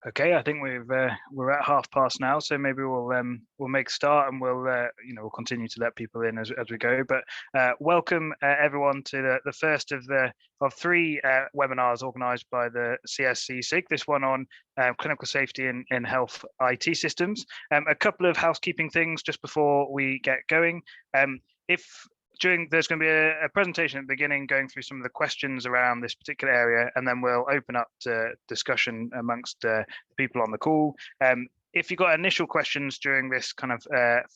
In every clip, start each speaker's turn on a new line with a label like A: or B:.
A: Okay, I think we're at 1:30 now, so maybe we'll make a start and we'll continue to let people in as we go. But welcome everyone to the first of three webinars organised by the CSC SIG. This one on clinical safety in health IT systems. A couple of housekeeping things just before we get going. There's going to be a presentation at the beginning going through some of the questions around this particular area, and then we'll open up to discussion amongst the people on the call. If you've got initial questions during this kind of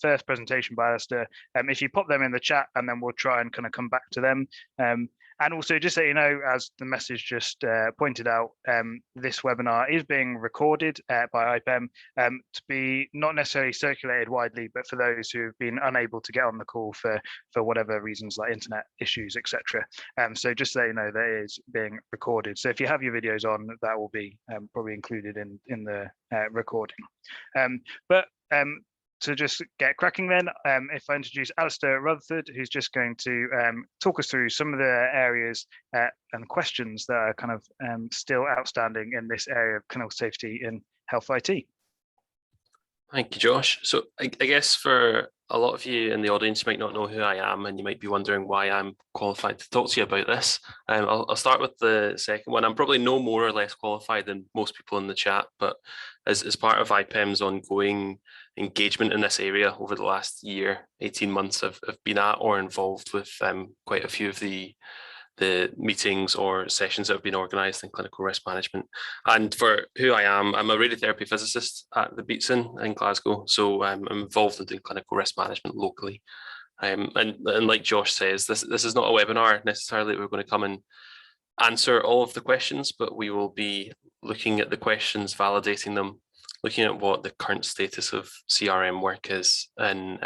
A: first presentation by Alistair, if you pop them in the chat, and then we'll try and kind of come back to them. And also, just so you know, as the message just pointed out, this webinar is being recorded by IPEM to be not necessarily circulated widely, but for those who have been unable to get on the call for whatever reasons, like internet issues, etc. So just so you know, that is being recorded. So if you have your videos on, that will be probably included in the recording. To just get cracking then, if I introduce Alistair Rutherford, who's just going to talk us through some of the areas and questions that are kind of still outstanding in this area of clinical safety in health IT.
B: Thank you, Josh. So I guess for a lot of you in the audience, you might not know who I am, and you might be wondering why I'm qualified to talk to you about this. I'll start with the second one. I'm probably no more or less qualified than most people in the chat, but as part of IPEM's ongoing engagement in this area over the last year, 18 months, I've been at or involved with quite a few of the meetings or sessions that have been organised in clinical risk management. And for who I am, I'm a radiotherapy physicist at the Beatson in Glasgow. So I'm involved in doing clinical risk management locally. And like Josh says, this is not a webinar necessarily. We're going to come and answer all of the questions, but we will be looking at the questions, validating them, looking at what the current status of CRM work is in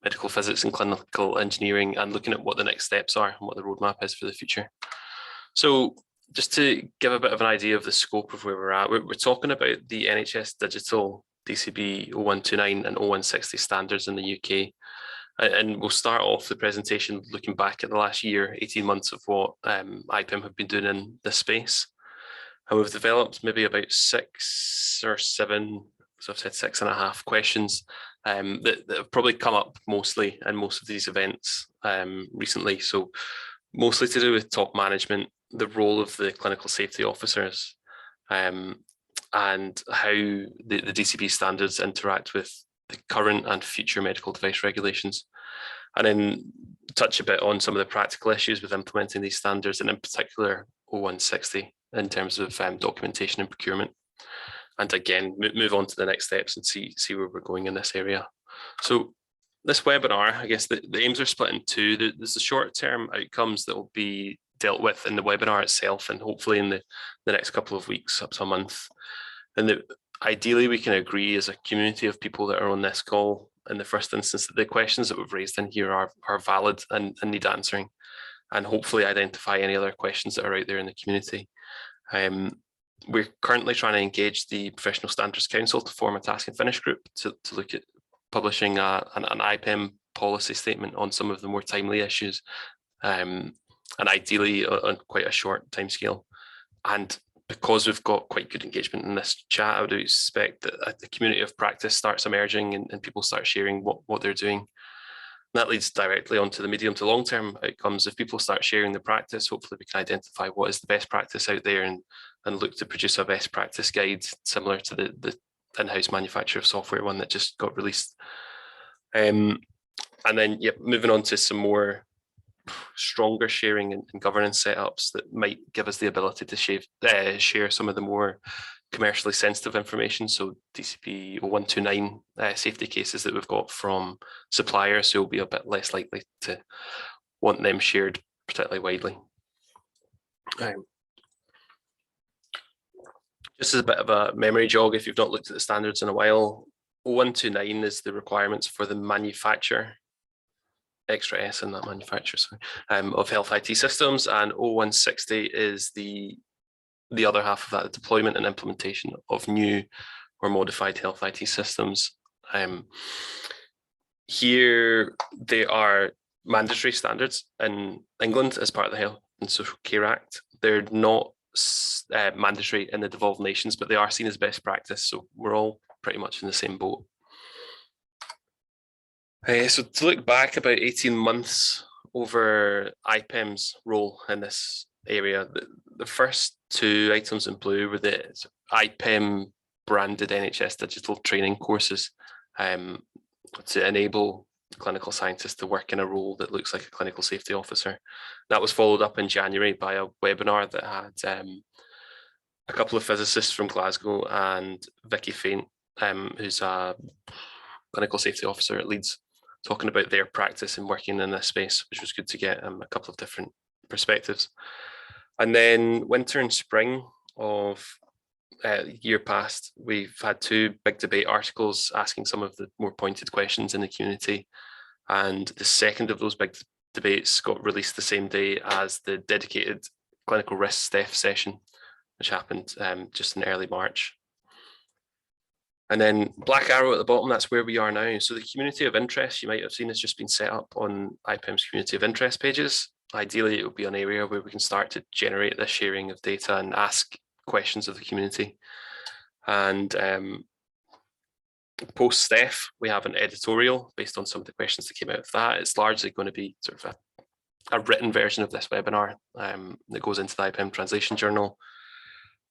B: medical physics and clinical engineering, and looking at what the next steps are and what the roadmap is for the future. So just to give a bit of an idea of the scope of where we're at, we're talking about the NHS Digital DCB 0129 and 0160 standards in the UK. And we'll start off the presentation looking back at the last year, 18 months of what IPEM have been doing in this space. And we've developed maybe about 6 or 7, so I've said 6.5 questions that have probably come up mostly in most of these events recently. So mostly to do with top management, the role of the clinical safety officers, and how the DCB standards interact with the current and future medical device regulations. And then touch a bit on some of the practical issues with implementing these standards, and in particular 0160 in terms of documentation and procurement. And again, move on to the next steps and see where we're going in this area. So this webinar, I guess the aims are split in two. There's the short-term outcomes that will be dealt with in the webinar itself, and hopefully in the next couple of weeks, up to a month. And ideally, we can agree as a community of people that are on this call in the first instance that the questions that we've raised in here are valid and need answering, and hopefully identify any other questions that are out there in the community. We're currently trying to engage the Professional Standards Council to form a task and finish group to look at publishing an IPEM policy statement on some of the more timely issues, and ideally on quite a short timescale. And because we've got quite good engagement in this chat, I would expect that the community of practice starts emerging and people start sharing what they're doing. And that leads directly onto the medium to long-term outcomes. If people start sharing the practice, hopefully we can identify what is the best practice out there and look to produce a best practice guide similar to the in-house manufacture of software one that just got released. And then, moving on to some more stronger sharing and governance setups that might give us the ability to share some of the more commercially sensitive information. So DCP 0129 safety cases that we've got from suppliers, who will be a bit less likely to want them shared particularly widely. Just as a bit of a memory jog, if you've not looked at the standards in a while, 0129 is the requirements for the manufacture, extra S in that manufacturer, of health IT systems, and 0160 is the other half of that, the deployment and implementation of new or modified health IT systems. Here, they are mandatory standards in England as part of the Health and Social Care Act. They're not mandatory in the devolved nations, but they are seen as best practice. So we're all pretty much in the same boat. So to look back about 18 months over IPEM's role in this area, the first two items in blue were the IPEM branded NHS digital training courses to enable clinical scientists to work in a role that looks like a clinical safety officer. That was followed up in January by a webinar that had a couple of physicists from Glasgow and Vicky Faint, who's a clinical safety officer at Leeds, talking about their practice in working in this space, which was good to get a couple of different perspectives. And then winter and spring of year past, we've had two big debate articles asking some of the more pointed questions in the community. And the second of those big debates got released the same day as the dedicated clinical risk STEF session, which happened just in early March. And then black arrow at the bottom, that's where we are now. So the community of interest you might have seen has just been set up on IPEM's community of interest pages. Ideally, it would be an area where we can start to generate the sharing of data and ask questions of the community. And post STEF, we have an editorial based on some of the questions that came out of that. It's largely going to be sort of a written version of this webinar that goes into the IPEM translation journal.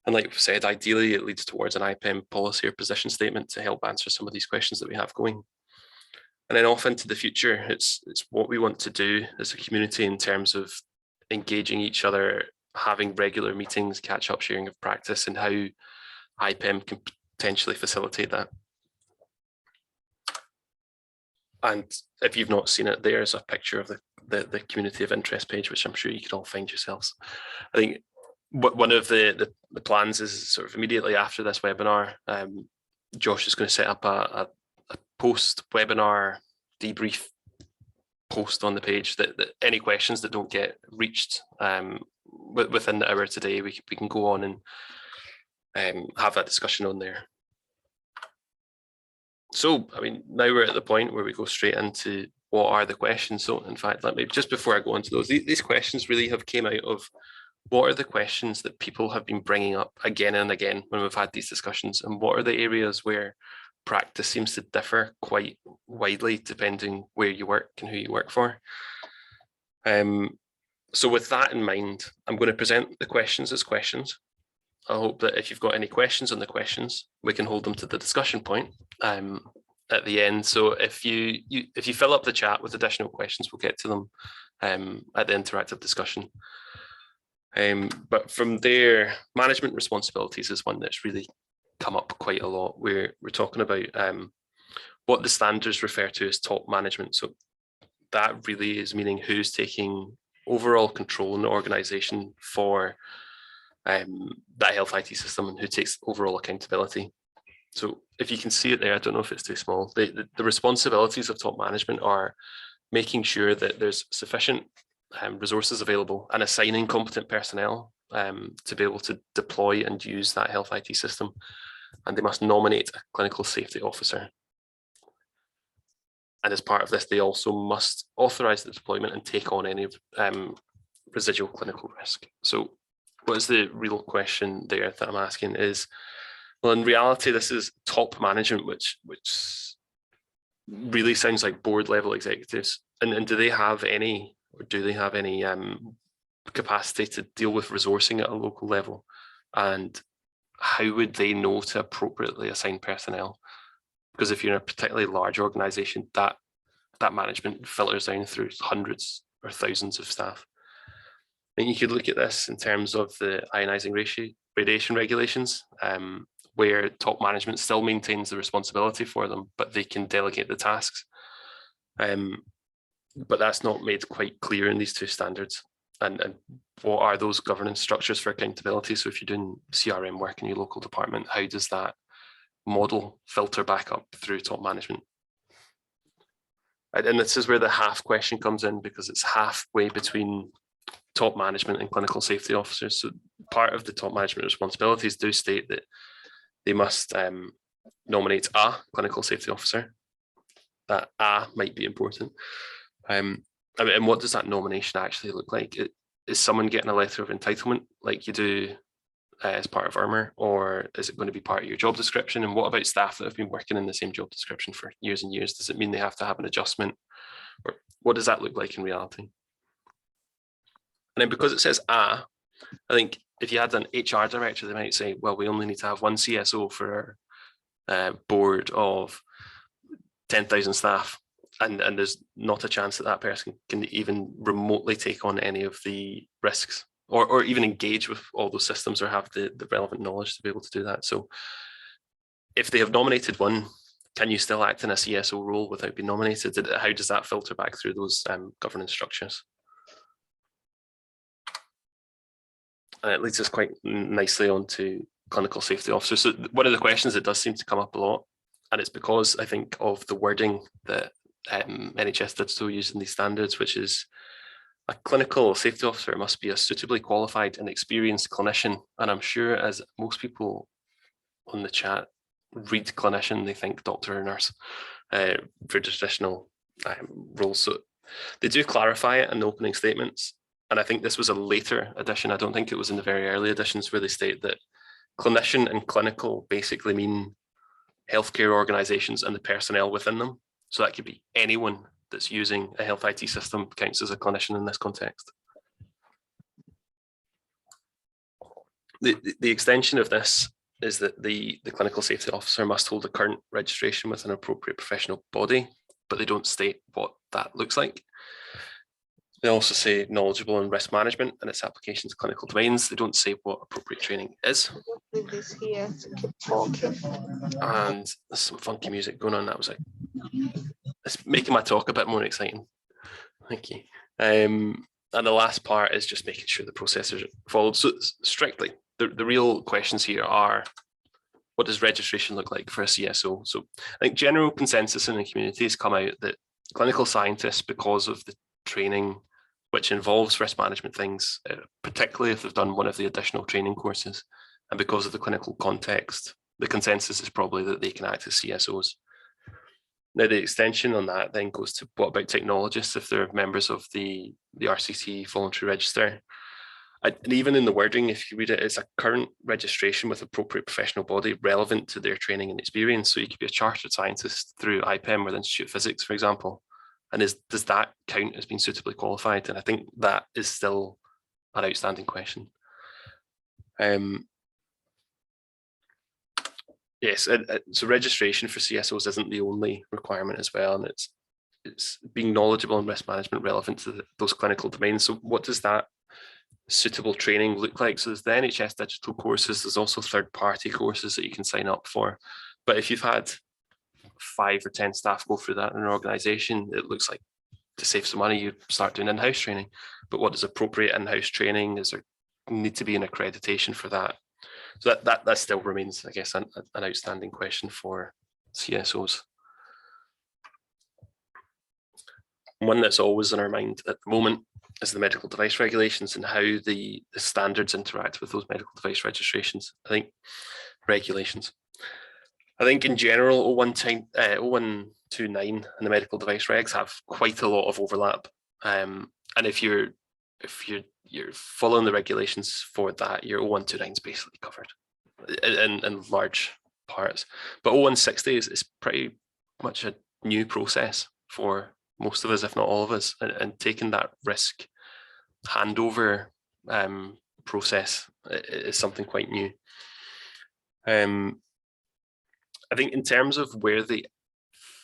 B: And like we've said, ideally, it leads towards an IPEM policy or position statement to help answer some of these questions that we have going. And then off into the future, it's what we want to do as a community in terms of engaging each other, having regular meetings, catch up, sharing of practice, and how IPEM can potentially facilitate that. And if you've not seen it, there's a picture of the community of interest page, which I'm sure you can all find yourselves. I think one of the plans is sort of immediately after this webinar, Josh is going to set up a post-webinar debrief post on the page that any questions that don't get reached within the hour today, we can go on and have that discussion on there. So, I mean, now we're at the point where we go straight into what are the questions. So, in fact, let me, just before I go into those, these questions really have came out of what are the questions that people have been bringing up again and again when we've had these discussions, and what are the areas where practice seems to differ quite widely depending where you work and who you work for. So with that in mind, I'm going to present the questions as questions. I hope that if you've got any questions on the questions, we can hold them to the discussion point at the end. So if you fill up the chat with additional questions, we'll get to them at the interactive discussion. But from there, management responsibilities is one that's really come up quite a lot. We're talking about what the standards refer to as top management. So that really is meaning who's taking overall control in the organization for that health IT system and who takes overall accountability. So if you can see it there, I don't know if it's too small. The responsibilities of top management are making sure that there's sufficient resources available and assigning competent personnel to be able to deploy and use that health IT system. And they must nominate a clinical safety officer. And as part of this, they also must authorize the deployment and take on any residual clinical risk. So what is the real question there that I'm asking is, well, in reality, this is top management, which really sounds like board level executives. And do they have any capacity to deal with resourcing at a local level? And how would they know to appropriately assign personnel? Because if you're in a particularly large organization, that management filters down through hundreds or thousands of staff. And you could look at this in terms of the ionizing radiation regulations, where top management still maintains the responsibility for them, but they can delegate the tasks. But that's not made quite clear in these two standards. And what are those governance structures for accountability? So if you're doing CRM work in your local department, how does that model filter back up through top management? And this is where the half question comes in, because it's halfway between top management and clinical safety officers. So part of the top management responsibilities do state that they must nominate a clinical safety officer. That a might be important. And what does that nomination actually look like? Is someone getting a letter of entitlement like you do as part of IRMR, or is it going to be part of your job description? And what about staff that have been working in the same job description for years and years? Does it mean they have to have an adjustment, or what does that look like in reality? And then because it says I think if you had an HR director, they might say, well, we only need to have one CSO for our board of 10,000 staff. And there's not a chance that that person can even remotely take on any of the risks, or even engage with all those systems, or have the relevant knowledge to be able to do that. So if they have nominated one, can you still act in a CSO role without being nominated? How does that filter back through those governance structures? And it leads us quite nicely onto clinical safety officers. So one of the questions that does seem to come up a lot, and it's because I think of the wording that NHS Digital use in these standards, which is a clinical safety officer must be a suitably qualified and experienced clinician. And I'm sure as most people on the chat read clinician, they think doctor or nurse for traditional roles. So they do clarify it in the opening statements. And I think this was a later edition. I don't think it was in the very early editions where they state that clinician and clinical basically mean healthcare organizations and the personnel within them. So that could be anyone that's using a health IT system counts as a clinician in this context. The extension of this is that the clinical safety officer must hold a current registration with an appropriate professional body, but they don't state what that looks like. They also say knowledgeable in risk management and its application to clinical domains. They don't say what appropriate training is.
C: Leave this here to keep talking.
B: And there's some funky music going on. That was like, it's making my talk a bit more exciting. Thank you. And the last part is just making sure the processes are followed. So strictly, the real questions here are, what does registration look like for a CSO? So I think general consensus in the community has come out that clinical scientists, because of the training which involves risk management things, particularly if they've done one of the additional training courses, and because of the clinical context, the consensus is probably that they can act as CSOs. Now, the extension on that then goes to what about technologists if they're members of the RCT voluntary register? And even in the wording, if you read it, it's a current registration with appropriate professional body relevant to their training and experience. So you could be a chartered scientist through IPEM or the Institute of Physics, for example. And does that count as being suitably qualified? And I think that is still an outstanding question. Yes, so registration for CSOs isn't the only requirement as well, and it's being knowledgeable in risk management relevant to those clinical domains. So what does that suitable training look like? So there's the NHS digital courses, there's also third-party courses that you can sign up for. But if you've had 5 or 10 staff go through that in an organisation, it looks like to save some money, you start doing in-house training. But what is appropriate in-house training? Is there need to be an accreditation for that? So that still remains, I guess, an outstanding question for CSOs. One that's always in our mind at the moment is the medical device regulations and how the standards interact with those medical device registrations. I think in general, 0129 and the medical device regs have quite a lot of overlap. And if you're following the regulations for that, your 0129 is basically covered in large parts. But 0160 is pretty much a new process for most of us, if not all of us, and taking that risk handover process is something quite new. I think in terms of where they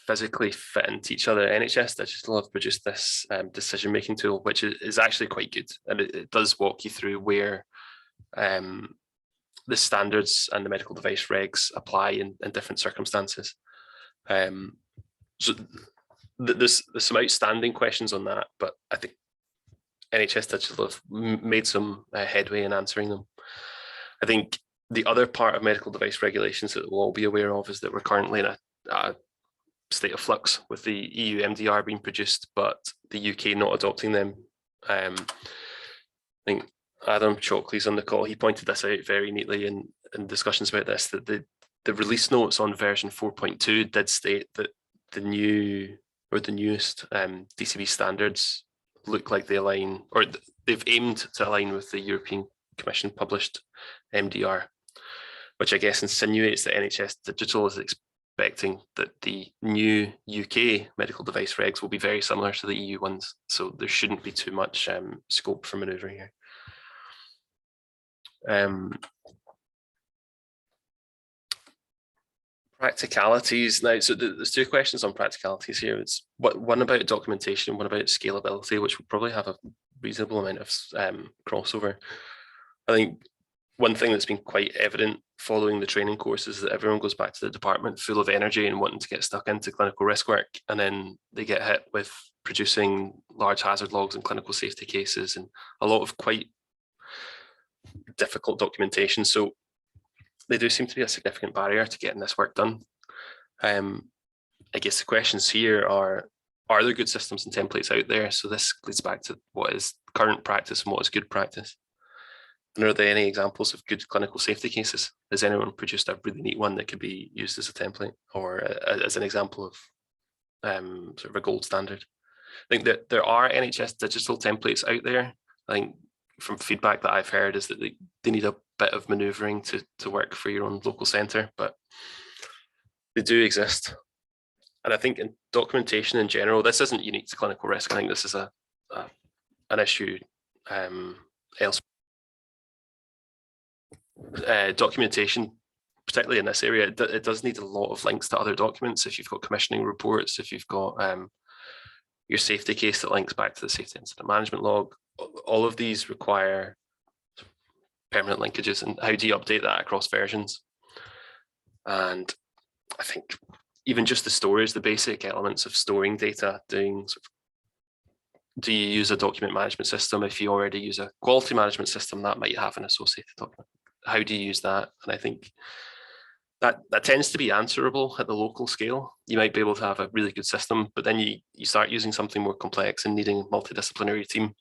B: physically fit into each other, NHS Digital have produced this decision-making tool, which is actually quite good. And it does walk you through where the standards and the medical device regs apply in different circumstances. So there's some outstanding questions on that, but I think NHS Digital have made some headway in answering them. I think the other part of medical device regulations that we'll all be aware of is that we're currently in a state of flux with the EU MDR being produced, but the UK not adopting them. I think Adam Chalkley's on the call. He pointed this out very neatly in discussions about this, that the release notes on version 4.2 did state that the newest DCB standards look like they align, or they've aimed to align with the European Commission published MDR, which I guess insinuates that NHS Digital is expecting that the new UK medical device regs will be very similar to the EU ones. So there shouldn't be too much scope for manoeuvring here. Practicalities. Now, so there's two questions on practicalities here. It's one about documentation, one about scalability, which will probably have a reasonable amount of crossover. I think one thing that's been quite evident following the training course is that everyone goes back to the department full of energy and wanting to get stuck into clinical risk work, and then they get hit with producing large hazard logs and clinical safety cases and a lot of quite difficult documentation. So they do seem to be a significant barrier to getting this work done. I guess the questions here are there good systems and templates out there? So this leads back to what is current practice and what is good practice. And are there any examples of good clinical safety cases? Has anyone produced a really neat one that could be used as a template or as an example of sort of a gold standard? I think that there are NHS digital templates out there. I think from feedback that I've heard is that they need a bit of manoeuvring to work for your own local centre, but they do exist. And I think in documentation in general, this isn't unique to clinical risk. I think this is an issue elsewhere. Documentation, particularly in this area, it does need a lot of links to other documents. If you've got commissioning reports, if you've got your safety case that links back to the safety incident management log, all of these require permanent linkages. And how do you update that across versions? And I think even just the storage, the basic elements of storing data, do you use a document management system? If you already use a quality management system, that might have an associated document. How do you use that? And I think that tends to be answerable at the local scale. You might be able to have a really good system, but then you start using something more complex and needing a multidisciplinary team.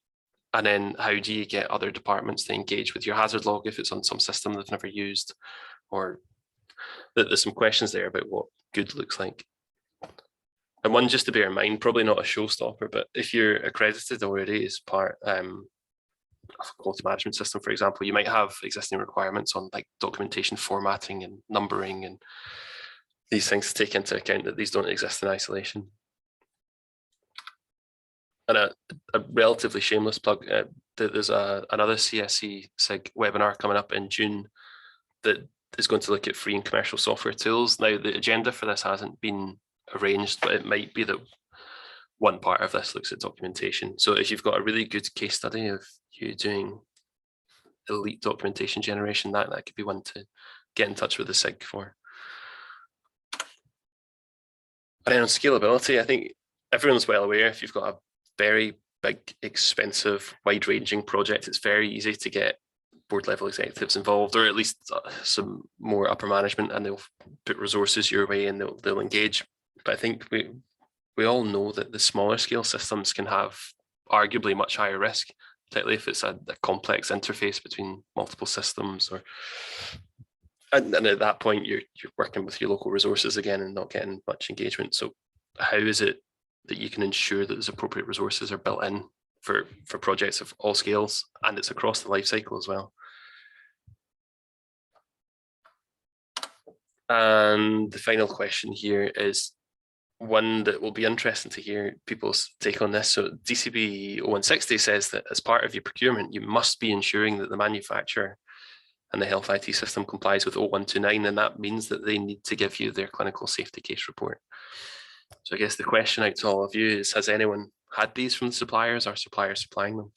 B: And then how do you get other departments to engage with your hazard log if it's on some system they've never used? Or there's some questions there about what good looks like. And one just to bear in mind, probably not a showstopper, but if you're accredited already as part of a quality management system, for example, you might have existing requirements on like documentation formatting and numbering and these things to take into account that these don't exist in isolation. And a relatively shameless plug, there's another CSC SIG webinar coming up in June that is going to look at free and commercial software tools. Now, the agenda for this hasn't been arranged, but it might be that one part of this looks at documentation. So if you've got a really good case study of you doing elite documentation generation, that could be one to get in touch with the SIG for. And then on scalability, I think everyone's well aware if you've got a very big, expensive, wide-ranging project, it's very easy to get board level executives involved, or at least some more upper management, and they'll put resources your way and they'll engage. But I think we all know that the smaller scale systems can have arguably much higher risk, particularly if it's a complex interface between multiple systems, and at that point you're working with your local resources again and not getting much engagement. So how is it that you can ensure that those appropriate resources are built in for projects of all scales, and it's across the life cycle as well? And the final question here is one that will be interesting to hear people's take on this. So DCB 0160 says that as part of your procurement, you must be ensuring that the manufacturer and the health IT system complies with 0129, and that means that they need to give you their clinical safety case report. So I guess the question out to all of you is, has anyone had these from the suppliers? Are suppliers supplying them?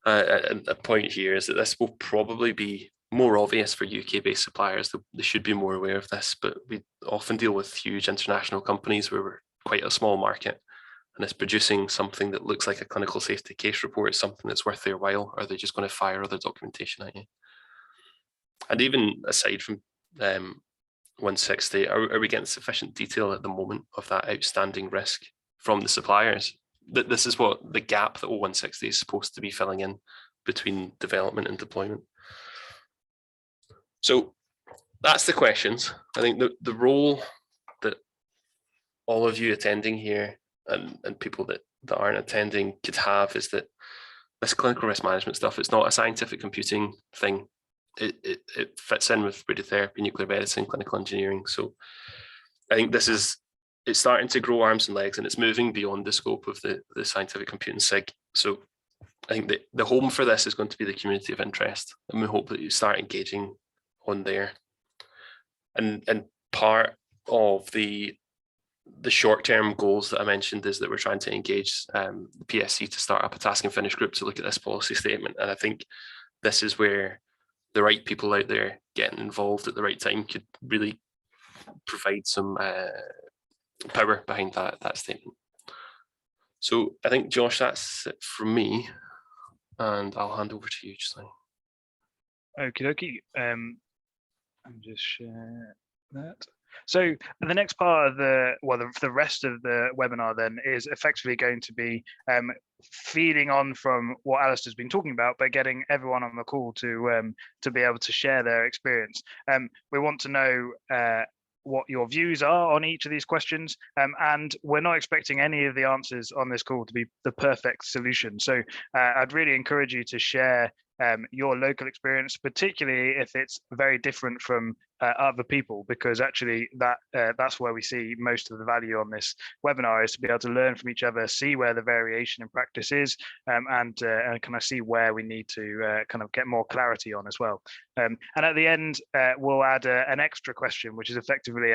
B: And the point here is that this will probably be more obvious for UK-based suppliers. They should be more aware of this, but we often deal with huge international companies where we're quite a small market, and it's producing something that looks like a clinical safety case report, something that's worth their while. Are they just going to fire other documentation at you? And even aside from 160, are we getting sufficient detail at the moment of that outstanding risk from the suppliers? That this is what the gap that 0160 is supposed to be filling in between development and deployment. So that's the questions. I think the role that all of you attending here and people that aren't attending could have is that this clinical risk management stuff, it's not a scientific computing thing. It fits in with radiotherapy, nuclear medicine, clinical engineering. So I think it's starting to grow arms and legs, and it's moving beyond the scope of the scientific computing SIG. So I think the home for this is going to be the community of interest, and we hope that you start engaging on there. And part of the short-term goals that I mentioned is that we're trying to engage the PSC to start up a task and finish group to look at this policy statement. And I think this is where the right people out there getting involved at the right time could really provide some power behind that statement. So I think, Josh, that's it from me, and I'll hand over to you, Giuseppe.
A: Okie dokie. I'm just share that. So the next part of the rest of the webinar then is effectively going to be feeding on from what Alistair's been talking about, but getting everyone on the call to be able to share their experience. We want to know what your views are on each of these questions, and we're not expecting any of the answers on this call to be the perfect solution. So I'd really encourage you to share your local experience, particularly if it's very different from other people, because actually that's where we see most of the value on this webinar, is to be able to learn from each other, see where the variation in practice is, and kind of see where we need to kind of get more clarity on as well. And at the end, we'll add an extra question, which is effectively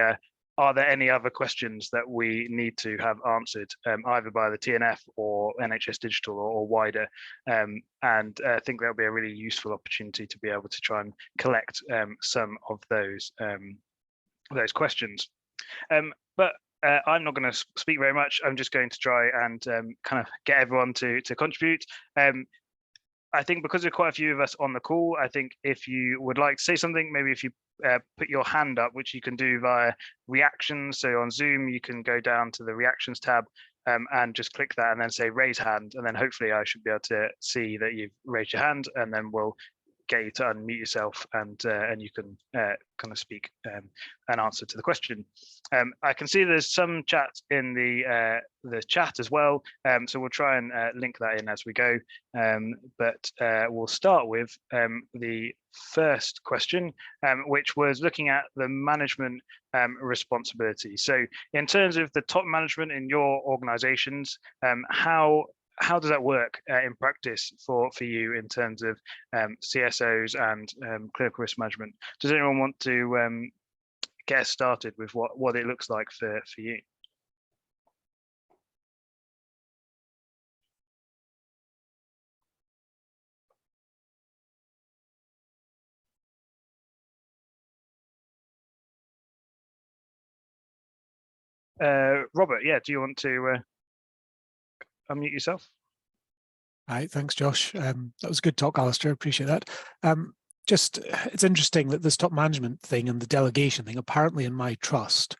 A: are there any other questions that we need to have answered, either by the TNF or NHS Digital or wider? And I think that'll be a really useful opportunity to be able to try and collect some of those questions. But I'm not going to speak very much. I'm just going to try and kind of get everyone to contribute. I think because there are quite a few of us on the call, I think if you would like to say something, maybe if you put your hand up, which you can do via reactions. So on Zoom, you can go down to the reactions tab and just click that and then say raise hand. And then hopefully I should be able to see that you've raised your hand, and then we'll get you to unmute yourself and you can kind of speak an answer to the question. I can see there's some chat in the chat as well, so we'll try and link that in as we go. But we'll start with the first question, which was looking at the management responsibility. So in terms of the top management in your organizations, how does that work in practice for you in terms of CSOs and clinical risk management? Does anyone want to get us started with what it looks like for you? Robert, yeah, do you want to unmute yourself?
D: Hi, thanks, Josh. That was a good talk, Alistair. Appreciate that. It's interesting that this top management thing and the delegation thing, apparently in my trust,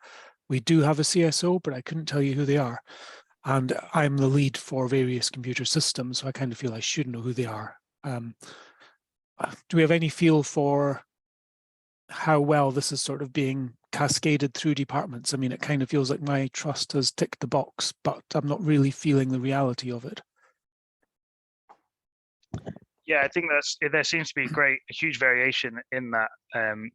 D: we do have a CSO, but I couldn't tell you who they are. And I'm the lead for various computer systems, so I kind of feel I should know who they are. Do we have any feel for how well this is sort of being cascaded through departments? I mean, it kind of feels like my trust has ticked the box, but I'm not really feeling the reality of it.
A: Yeah, I think there seems to be a huge variation in that,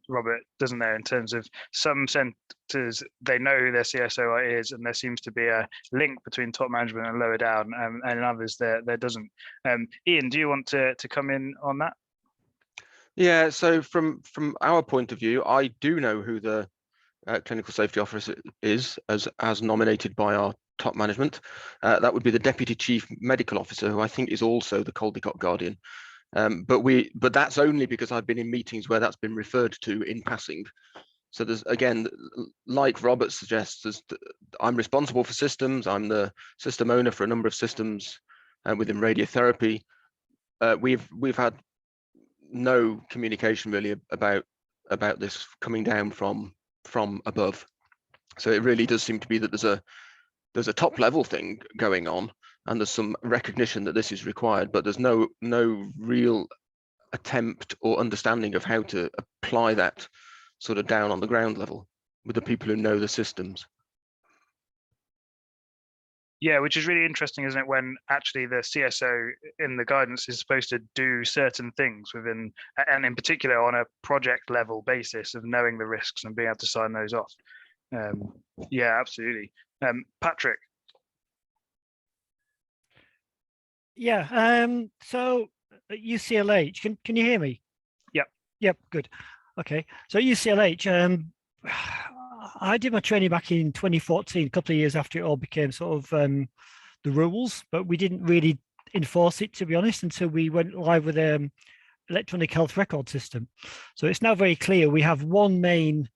A: Robert, doesn't there, in terms of some centres, they know who their CSO is, and there seems to be a link between top management and lower down, and in others there doesn't. Ian, do you want to come in on that?
E: Yeah, so from our point of view, I do know who the clinical safety officer is as nominated by our top management. That would be the Deputy Chief Medical Officer, who I think is also the Caldecott Guardian. But that's only because I've been in meetings where that's been referred to in passing. So there's, again, like Robert suggests, I'm responsible for systems. I'm the system owner for a number of systems within radiotherapy. We've had no communication really about this coming down from above. So it really does seem to be that there's a top level thing going on, and there's some recognition that this is required, but there's no real attempt or understanding of how to apply that sort of down on the ground level with the people who know the systems.
A: Yeah, which is really interesting, isn't it? When actually the CSO in the guidance is supposed to do certain things within, and in particular on a project level basis of knowing the risks and being able to sign those off. Yeah, absolutely. Patrick.
F: Yeah. So at UCLH, can you hear me?
A: Yep.
F: Yep. Good. Okay. So at UCLH, I did my training back in 2014, a couple of years after it all became sort of the rules, but we didn't really enforce it, to be honest, until we went live with electronic health record system. So it's now very clear we have one main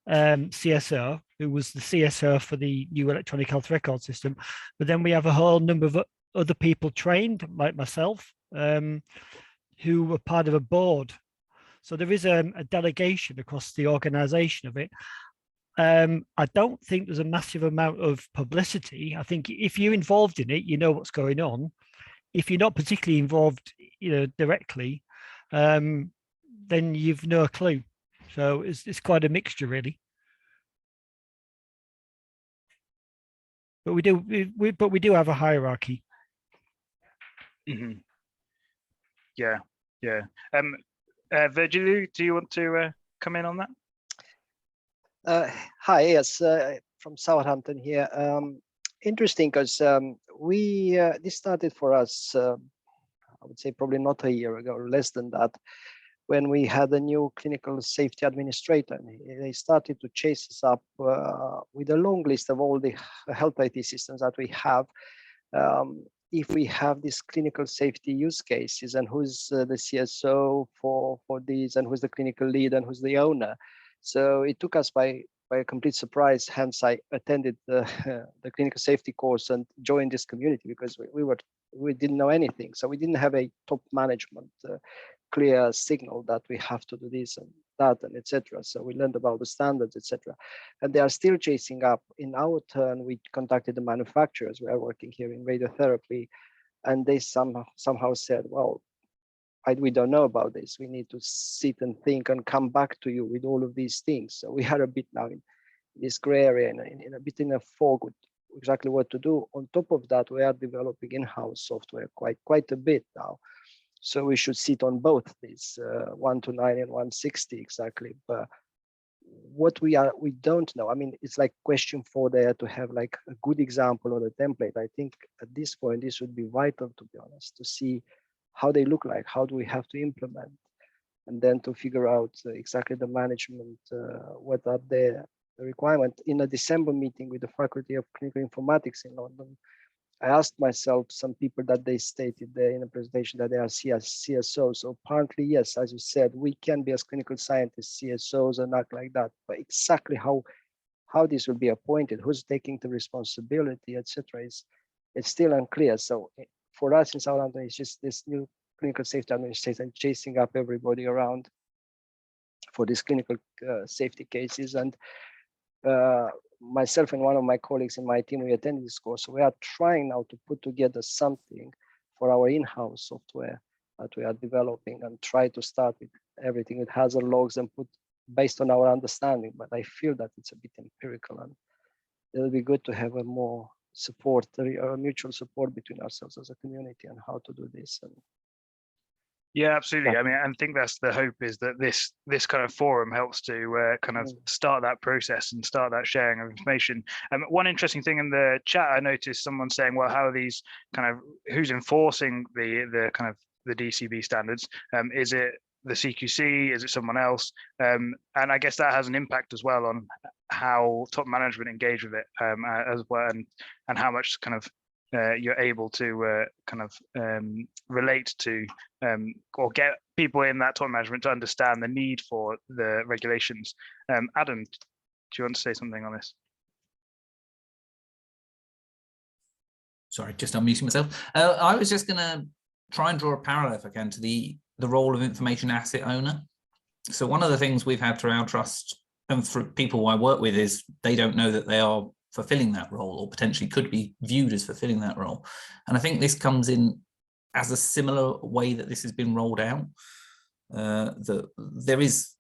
F: CSO who was the CSO for the new electronic health record system, but then we have a whole number of other people trained, like myself, who were part of a board. So there is a delegation across the organization of it. I don't think there's a massive amount of publicity. I think if you're involved in it, you know what's going on. If you're not particularly involved, directly, then you've no clue. So it's quite a mixture, really. But we do have a hierarchy.
A: Mm-hmm. Yeah. Virgil, do you want to come in on that?
G: Hi, yes, from Southampton here. Interesting because this started for us, I would say probably not a year ago, or less than that, when we had a new clinical safety administrator. And they started to chase us up with a long list of all the health IT systems that we have. If we have these clinical safety use cases, and who's the CSO for these, and who's the clinical lead, and who's the owner. So it took us by a complete surprise. Hence, I attended the clinical safety course and joined this community, because we didn't know anything. So we didn't have a top management clear signal that we have to do this and that and etc. So we learned about the standards, etc. And they are still chasing up. In our turn, we contacted the manufacturers. We are working here in radiotherapy, and they somehow said, well, we don't know about this. We need to sit and think and come back to you with all of these things. So we are a bit now in this gray area, and in a bit in a fog with exactly what to do. On top of that, we are developing in-house software quite a bit now. So we should sit on both these 129 and 160 exactly. But what we don't know. I mean, it's like question 4 there to have like a good example or a template. I think at this point, this would be vital, to be honest, to see how they look like, how do we have to implement, and then to figure out exactly the management, what are the requirements. In a December meeting with the Faculty of Clinical Informatics in London, I asked myself, some people that they stated there in a presentation that they are CSOs. So apparently, yes, as you said, we can be as clinical scientists, CSOs, and act like that. But exactly how this will be appointed, who's taking the responsibility, etc., it's still unclear. So for us in Southampton, it's just this new clinical safety administration chasing up everybody around for these clinical safety cases. And myself and one of my colleagues in my team, we attended this course. So we are trying now to put together something for our in-house software that we are developing, and try to start with everything with hazard logs and put based on our understanding. But I feel that it's a bit empirical, and it'll be good to have a more support, a mutual support between ourselves as a community on how to do this. And
A: yeah, absolutely. I mean, I think that's the hope, is that this kind of forum helps to kind of start that process and start that sharing of information. One interesting thing in the chat, I noticed someone saying, well, how are these kind of, who's enforcing the kind of the DCB standards? Is it the CQC? Is it someone else? And I guess that has an impact as well on how top management engage with it as well, and how much kind of you're able to kind of relate to or get people in that top management to understand the need for the regulations. Adam, do you want to say something on this?
H: Sorry, just unmuting myself. I was just going to try and draw a parallel, if I can, to the role of information asset owner. So one of the things we've had through our trust and for people I work with is they don't know that they are fulfilling that role, or potentially could be viewed as fulfilling that role. And I think this comes in as a similar way that this has been rolled out, that there is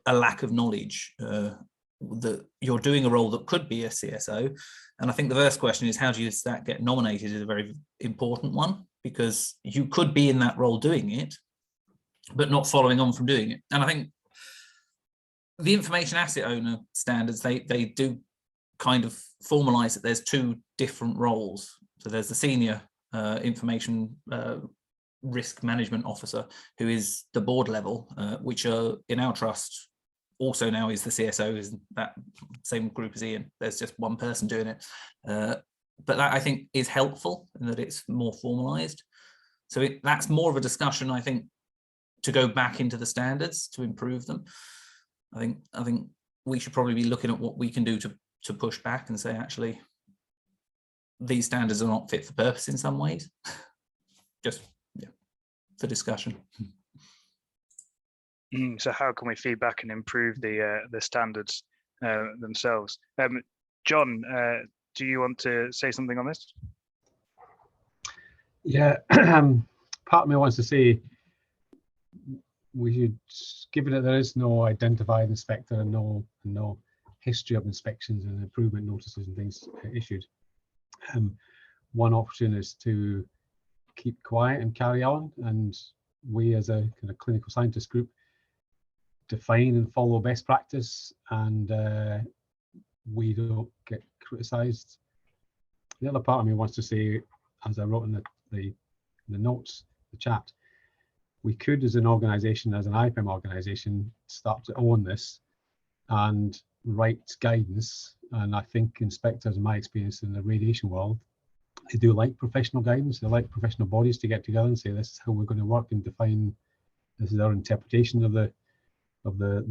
H: a lack of knowledge that you're doing a role that could be a CSO. And I think the first question is, how do you that get nominated is a very important one, because you could be in that role doing it, but not following on from doing it. And I think the information asset owner standards, they do kind of formalize that there's two different roles. So there's the senior information risk management officer, who is the board level, which are in our trust also now is the CSO, is that same group as Ian. There's just one person doing it. But that, I think, is helpful in that it's more formalized. So that's more of a discussion, I think, to go back into the standards to improve them. I think we should probably be looking at what we can do to push back and say, actually, these standards are not fit for purpose in some ways. Just for discussion.
A: So how can we feed back and improve the standards themselves? John, do you want to say something on this?
I: Yeah, part of me wants to say we should, given that there is no identified inspector and no history of inspections and improvement notices and things issued, one option is to keep quiet and carry on, and we as a kind of clinical scientist group define and follow best practice, and we don't get criticised. The other part of me wants to say, as I wrote in the notes, the chat, we could, as an organisation, as an IPEM organisation, start to own this and write guidance. And I think inspectors, in my experience in the radiation world, they do like professional guidance. They like professional bodies to get together and say, this is how we're going to work and define, this is our interpretation of the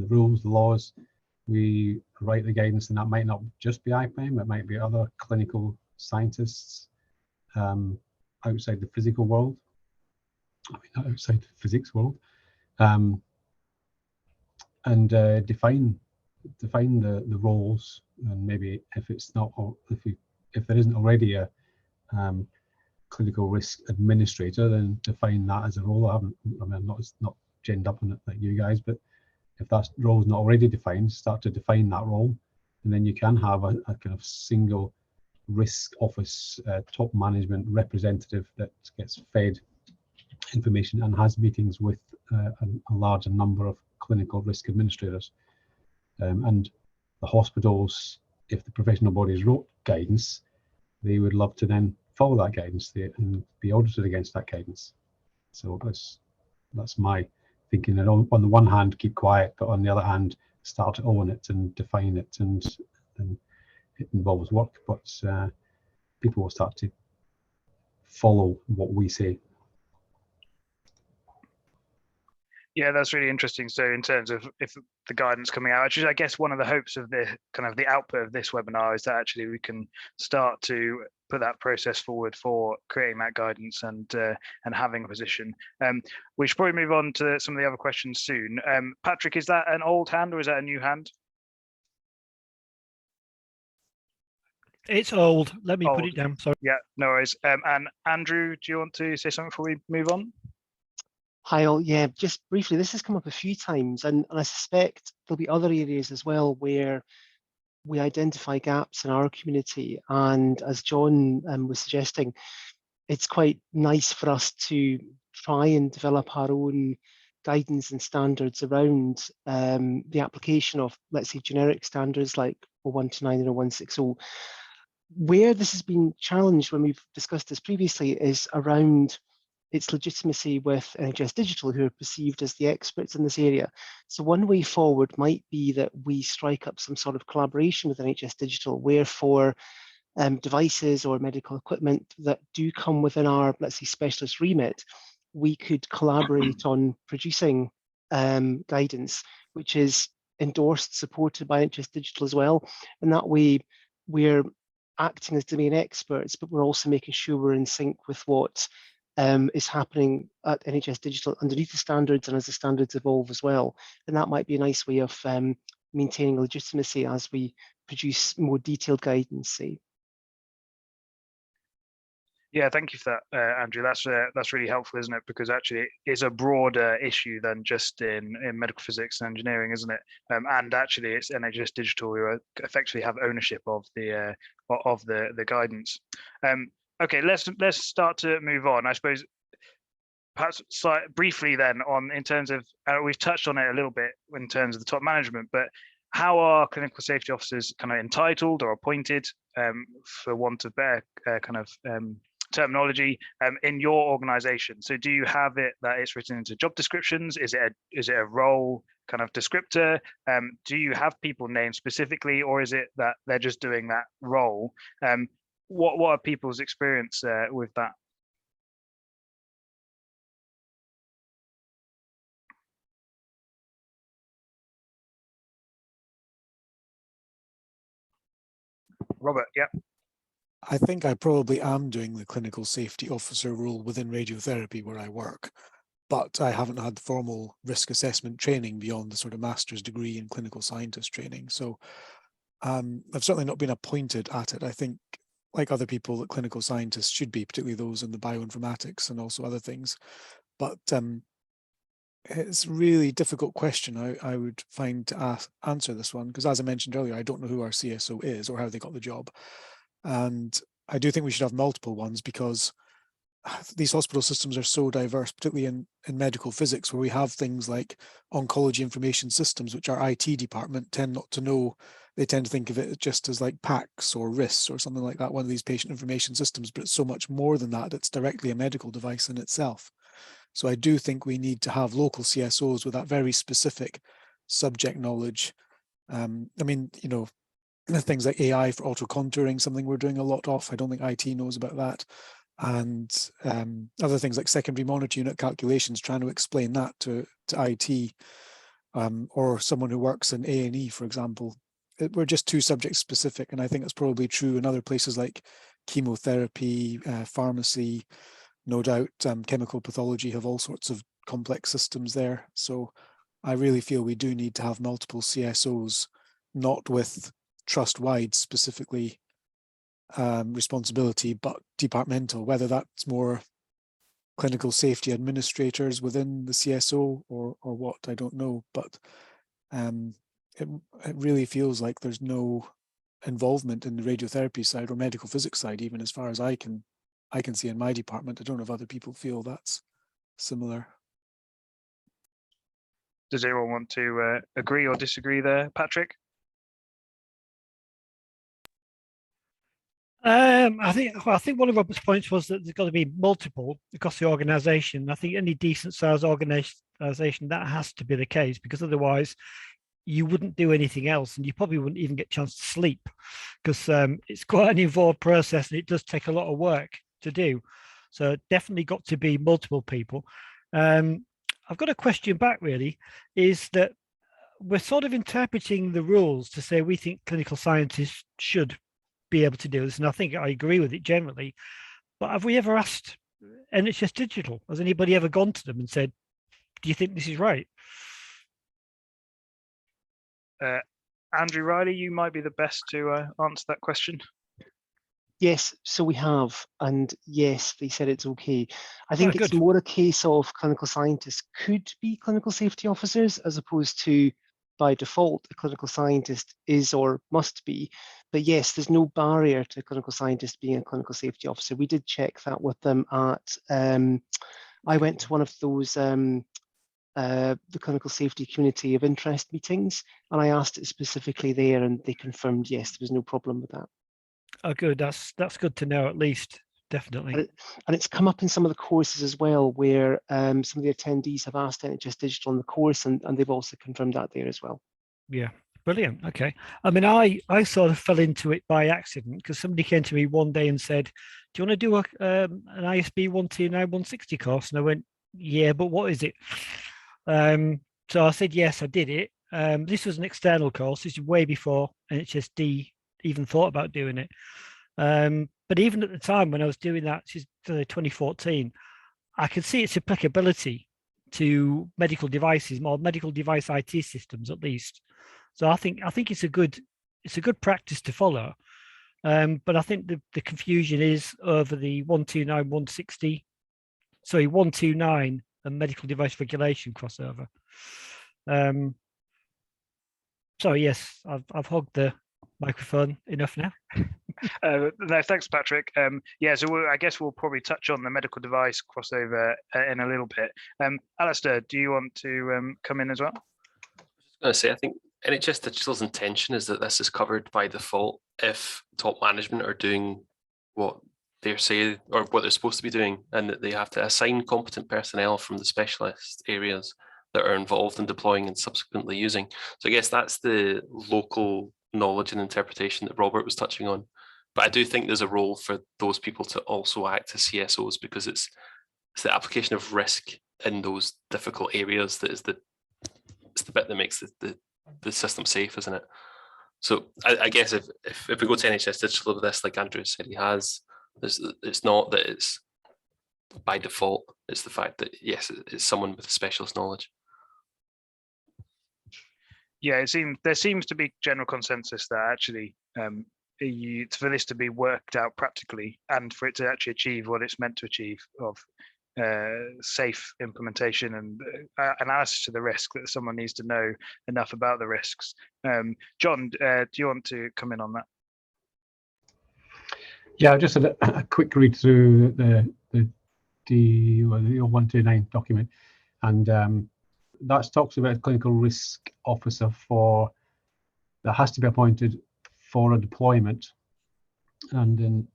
I: rules, the laws. We write the guidance, and that might not just be IPEM, it might be other clinical scientists outside the physical world. I mean, not outside the physics world, and define the roles, and maybe if it's not, if there isn't already a clinical risk administrator, then define that as a role. I'm not ginned up on it like you guys, but if that role is not already defined, start to define that role, and then you can have a kind of single risk office, top management representative that gets fed information and has meetings with a larger number of clinical risk administrators. And the hospitals, if the professional bodies wrote guidance, they would love to then follow that guidance and be audited against that guidance. So that's my thinking. And on the one hand, keep quiet, but on the other hand, start to own it and define it, and it involves work, but people will start to follow what we say.
A: Yeah, that's really interesting. So in terms of if the guidance coming out, actually, I guess one of the hopes of the kind of the output of this webinar is that actually we can start to put that process forward for creating that guidance and having a position. We should probably move on to some of the other questions soon. Patrick, is that an old hand or is that a new hand?
F: It's old. Let me put it down. Sorry.
A: Yeah, no worries. And Andrew, do you want to say something before we move on?
G: Hi all. Yeah, just briefly, this has come up a few times, and I suspect there'll be other areas as well where we identify gaps in our community. And as John was suggesting, it's quite nice for us to try and develop our own guidance and standards around the application of, let's say, generic standards like 0129 and 0160. Where this has been challenged when we've discussed this previously is around its legitimacy with NHS Digital, who are perceived as the experts in this area. So one way forward might be that we strike up some sort of collaboration with NHS Digital, where for devices or medical equipment that do come within our, let's say, specialist remit, we could collaborate on producing guidance, which is endorsed, supported by NHS Digital as well. And that way we're acting as domain experts, but we're also making sure we're in sync with what is happening at NHS Digital underneath the standards and as the standards evolve as well. And that might be a nice way of maintaining legitimacy as we produce more detailed guidance, say.
A: Yeah, thank you for that, Andrew. That's really helpful, isn't it? Because actually, it is a broader issue than just in medical physics and engineering, isn't it? And actually, it's NHS Digital who effectively have ownership of the guidance. Okay, let's start to move on. I suppose perhaps briefly then on in terms of we've touched on it a little bit in terms of the top management, but how are clinical safety officers kind of entitled or appointed, for want of better kind of terminology, in your organization? So do you have it that it's written into job descriptions? Is it a role kind of descriptor? Do you have people named specifically, or is it that they're just doing that role? What are people's experience with that? Robert, yeah.
D: I think I probably am doing the clinical safety officer role within radiotherapy where I work, but I haven't had the formal risk assessment training beyond the sort of master's degree in clinical scientist training. So I've certainly not been appointed at it. I think, like other people, that clinical scientists should be, particularly those in the bioinformatics and also other things. But it's a really difficult question I would find to answer this one, because as I mentioned earlier, I don't know who our CSO is or how they got the job. And I do think we should have multiple ones, because these hospital systems are so diverse, particularly in medical physics, where we have things like oncology information systems, which our IT department tend not to know. They tend to think of it just as like PACS or RIS or something like that, one of these patient information systems, but it's so much more than that. It's directly a medical device in itself. So I do think we need to have local CSOs with that very specific subject knowledge. I mean, you know, things like AI for auto contouring, something we're doing a lot of. I don't think IT knows about that. And other things like secondary monitor unit calculations, trying to explain that to IT, or someone who works in A&E, for example. We're just too subject specific, and I think that's probably true in other places like chemotherapy, pharmacy, no doubt. Chemical pathology have all sorts of complex systems there. So I really feel we do need to have multiple CSOs, not with trust-wide specifically responsibility, but departmental, whether that's more clinical safety administrators within the CSO or what, I don't know. But it really feels like there's no involvement in the radiotherapy side or medical physics side, even as far as I can see in my department. I don't know if other people feel that's similar.
A: Does anyone want to agree or disagree there, Patrick?
F: I think one of Robert's points was that there's got to be multiple across the organisation. I think any decent sized organisation, that has to be the case, because otherwise you wouldn't do anything else, and you probably wouldn't even get a chance to sleep, because it's quite an involved process and it does take a lot of work to do. So definitely got to be multiple people. I've got a question back, really, is that we're sort of interpreting the rules to say we think clinical scientists should be able to do this, and I think I agree with it generally. But have we ever asked NHS Digital? Has anybody ever gone to them and said, do you think this is right?
A: Andrew Riley, you might be the best to answer that question.
G: Yes, so we have, and yes, they said it's okay. I think it's
F: good.
G: more a case of clinical scientists could be clinical safety officers, as opposed to by default a clinical scientist is or must be. But yes, there's no barrier to a clinical scientist being a clinical safety officer. We did check that with them at, I went to one of those the clinical safety community of interest meetings, and I asked it specifically there, and they confirmed yes, there was no problem with that.
F: Oh, good. That's good to know, at least. Definitely.
G: And it's come up in some of the courses as well, where some of the attendees have asked NHS Digital on the course, and they've also confirmed that there as well.
F: Yeah, brilliant. Okay. I mean, I sort of fell into it by accident, because somebody came to me one day and said, do you want to do an ISB 129 160 course? And I went, yeah, but what is it? So I said, yes, I did it. This was an external course. This is way before NHSD even thought about doing it. But even at the time when I was doing that, which is 2014, I could see its applicability to medical devices, more medical device IT systems at least. So I think it's a good practice to follow. But I think the confusion is over the 129, 160, sorry, 129 and medical device regulation crossover. Sorry, yes, I've hogged the microphone enough now.
A: No, thanks, Patrick. Yeah, so I guess we'll probably touch on the medical device crossover in a little bit. Alistair, do you want to come in as well?
B: I was going to say, I think NHS Digital's intention is that this is covered by default if top management are doing what they're saying or what they're supposed to be doing, and that they have to assign competent personnel from the specialist areas that are involved in deploying and subsequently using. So I guess that's the local knowledge and interpretation that Robert was touching on. But I do think there's a role for those people to also act as CSOs, because it's the application of risk in those difficult areas that is the bit that makes the system safe, isn't it? So I guess if we go to NHS Digital with this, like Andrew said, he has, it's not that it's by default, it's the fact that yes, it's someone with specialist knowledge.
A: Yeah, there seems to be general consensus that actually for this to be worked out practically and for it to actually achieve what it's meant to achieve of safe implementation and analysis of the risk, that someone needs to know enough about the risks. John, do you want to come in on that?
I: Yeah, I just had a quick read through the 129 document, and that talks about a clinical risk officer that has to be appointed for a deployment, and then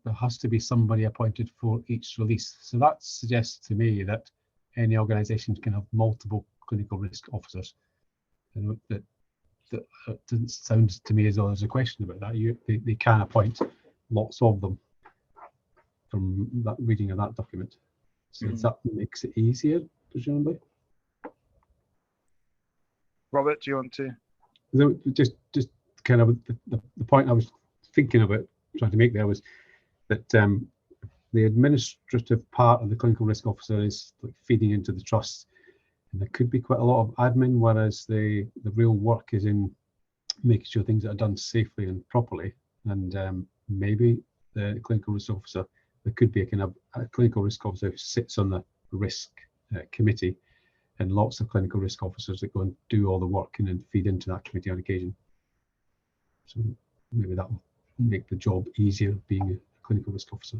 I: there has to be somebody appointed for each release. So that suggests to me that any organisation can have multiple clinical risk officers. And that doesn't sound to me as though there's a question about that. They can appoint lots of them from that reading of that document. So that makes it easier, presumably. Robert, do you want to? Just kind of the point I was thinking about trying to make there was that the administrative part of the clinical risk officer is like feeding into the trust, and there could be quite a lot of admin, whereas the real work is in making sure things are done safely and properly. And maybe the clinical risk officer, there could be a clinical risk officer who sits on the risk committee, and lots of clinical risk officers that go and do all the work and then feed into that committee on occasion. So maybe that will make the job easier being a clinical risk officer.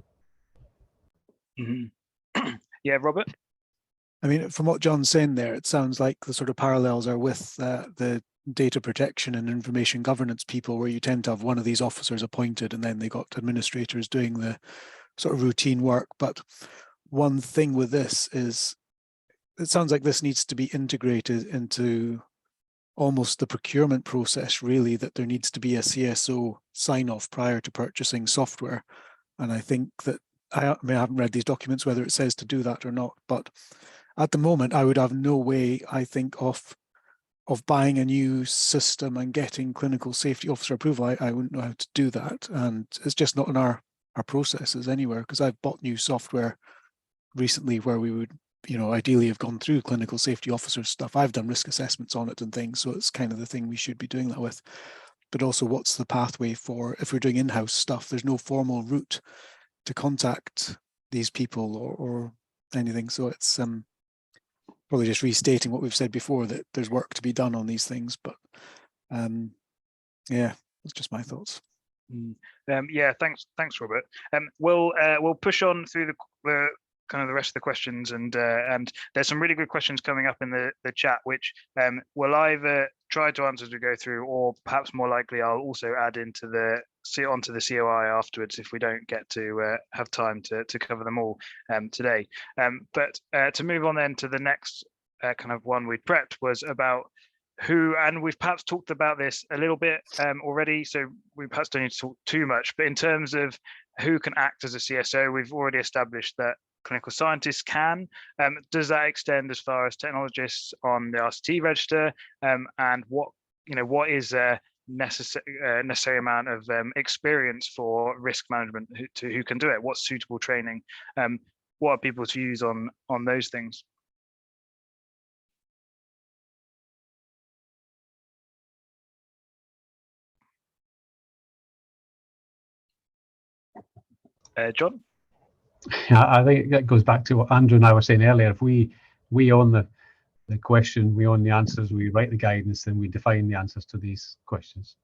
A: Yeah, Robert?
D: I mean, from what John's saying there, it sounds like the sort of parallels are with the data protection and information governance people, where you tend to have one of these officers appointed and then they got administrators doing the sort of routine work. But one thing with this is, it sounds like this needs to be integrated into almost the procurement process, really, that there needs to be a CSO sign-off prior to purchasing software. And I think that, I haven't read these documents, whether it says to do that or not, but at the moment, I would have no way, I think, of buying a new system and getting clinical safety officer approval. I wouldn't know how to do that. And it's just not in our processes anywhere, because I've bought new software recently where we would, ideally have gone through clinical safety officer stuff. I've done risk assessments on it and things, so it's kind of the thing we should be doing that with. But also, what's the pathway for, if we're doing in-house stuff, there's no formal route to contact these people or anything. So it's probably just restating what we've said before, that there's work to be done on these things. But yeah, that's just my thoughts.
A: Yeah, thanks, Robert. We'll push on through the kind of the rest of the questions, and there's some really good questions coming up in the chat, which we'll either try to answer as we go through, or perhaps more likely I'll also add onto the COI afterwards if we don't get to have time to cover them all today. But to move on then to the next kind of one we prepped was about who, and we've perhaps talked about this a little bit already, so we perhaps don't need to talk too much, but in terms of who can act as a CSO, we've already established that clinical scientists can. Does that extend as far as technologists on the RCT register? And what is a necessary amount of experience for risk management who can do it? What's suitable training? What are people's views on those things? John?
I: Yeah, I think that goes back to what Andrew and I were saying earlier. If we own the question, we own the answers, we write the guidance, then we define the answers to these questions.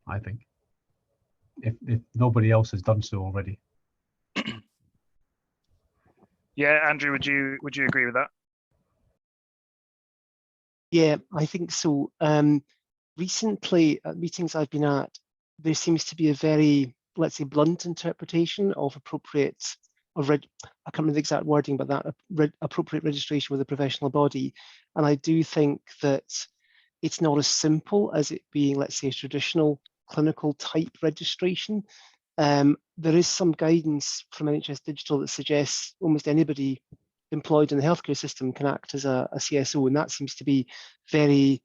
I: I think if nobody else has done so already.
A: Yeah, Andrew, would you agree with that?
J: Yeah, I think so. Recently, at meetings I've been at, there seems to be a very, let's say, blunt interpretation of appropriate, I can't remember the exact wording, but that appropriate registration with a professional body. And I do think that it's not as simple as it being, let's say, a traditional clinical type registration. There is some guidance from NHS Digital that suggests almost anybody employed in the healthcare system can act as a CSO, and that seems to be very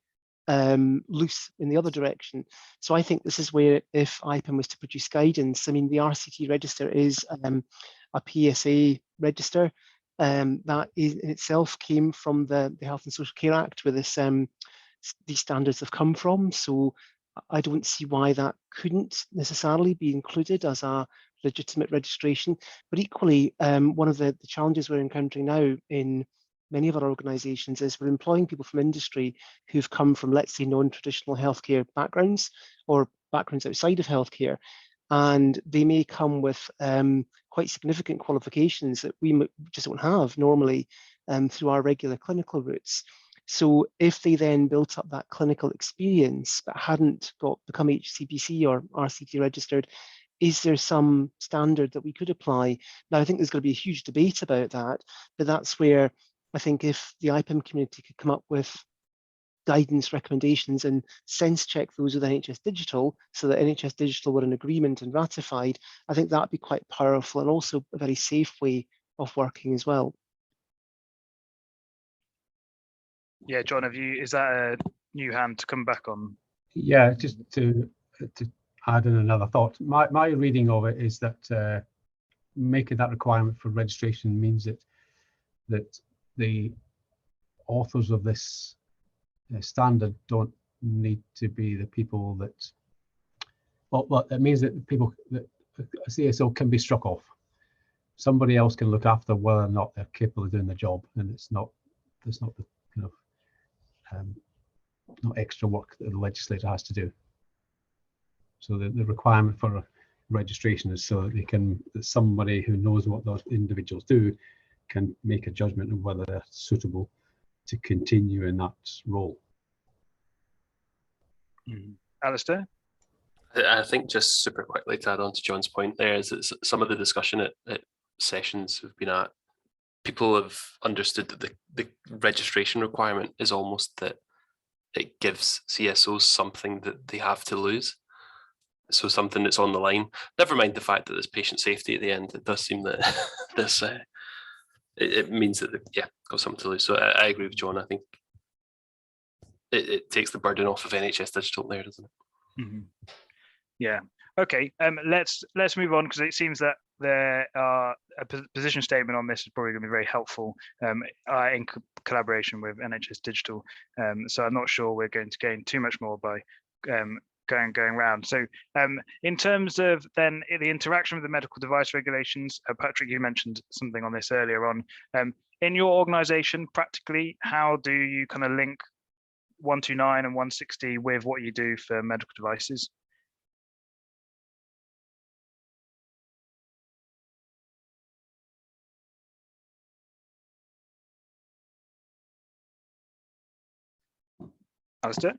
J: loose in the other direction. So I think this is where, if IPEM was to produce guidance, I mean, the RCT register is a PSA register that is in itself came from the Health and Social Care Act, where these standards have come from. So I don't see why that couldn't necessarily be included as a legitimate registration. But equally, one of the challenges we're encountering now in many of our organisations is we're employing people from industry who've come from, let's say, non-traditional healthcare backgrounds or backgrounds outside of healthcare. And they may come with quite significant qualifications that we just don't have normally through our regular clinical routes. So if they then built up that clinical experience but hadn't become HCPC or RCT registered, is there some standard that we could apply? Now, I think there's going to be a huge debate about that, but that's where I think if the IPEM community could come up with guidance recommendations and sense check those with NHS Digital so that NHS Digital were in agreement and ratified, I think that would be quite powerful and also a very safe way of working as well.
A: Yeah, John, is that a new hand to come back on?
I: Yeah, just to add in another thought. My reading of it is that making that requirement for registration means that the authors of this standard don't need to be the people that. Well, it means that a CSO can be struck off. Somebody else can look after whether or not they're capable of doing the job, and it's not the kind of not extra work that the legislator has to do. So the requirement for registration is so that somebody who knows what those individuals do can make a judgment of whether they're suitable to continue in that role.
A: Alistair?
B: I think just super quickly to add on to John's point there is that some of the discussion at sessions we've been at, people have understood that the registration requirement is almost that it gives CSOs something that they have to lose. So something that's on the line. Never mind the fact that there's patient safety at the end. It does seem that this it means that got something to lose. So I agree with John. I think it takes the burden off of NHS Digital there, doesn't it?
A: Mm-hmm. Yeah. Okay. Let's move on, because it seems that there are a position statement on this is probably going to be very helpful in collaboration with NHS Digital. So I'm not sure we're going to gain too much more by going around. So in terms of then the interaction with the medical device regulations, Patrick, you mentioned something on this earlier on. In your organisation, practically, how do you kind of link 129 and 160 with what you do for medical devices? Alistair?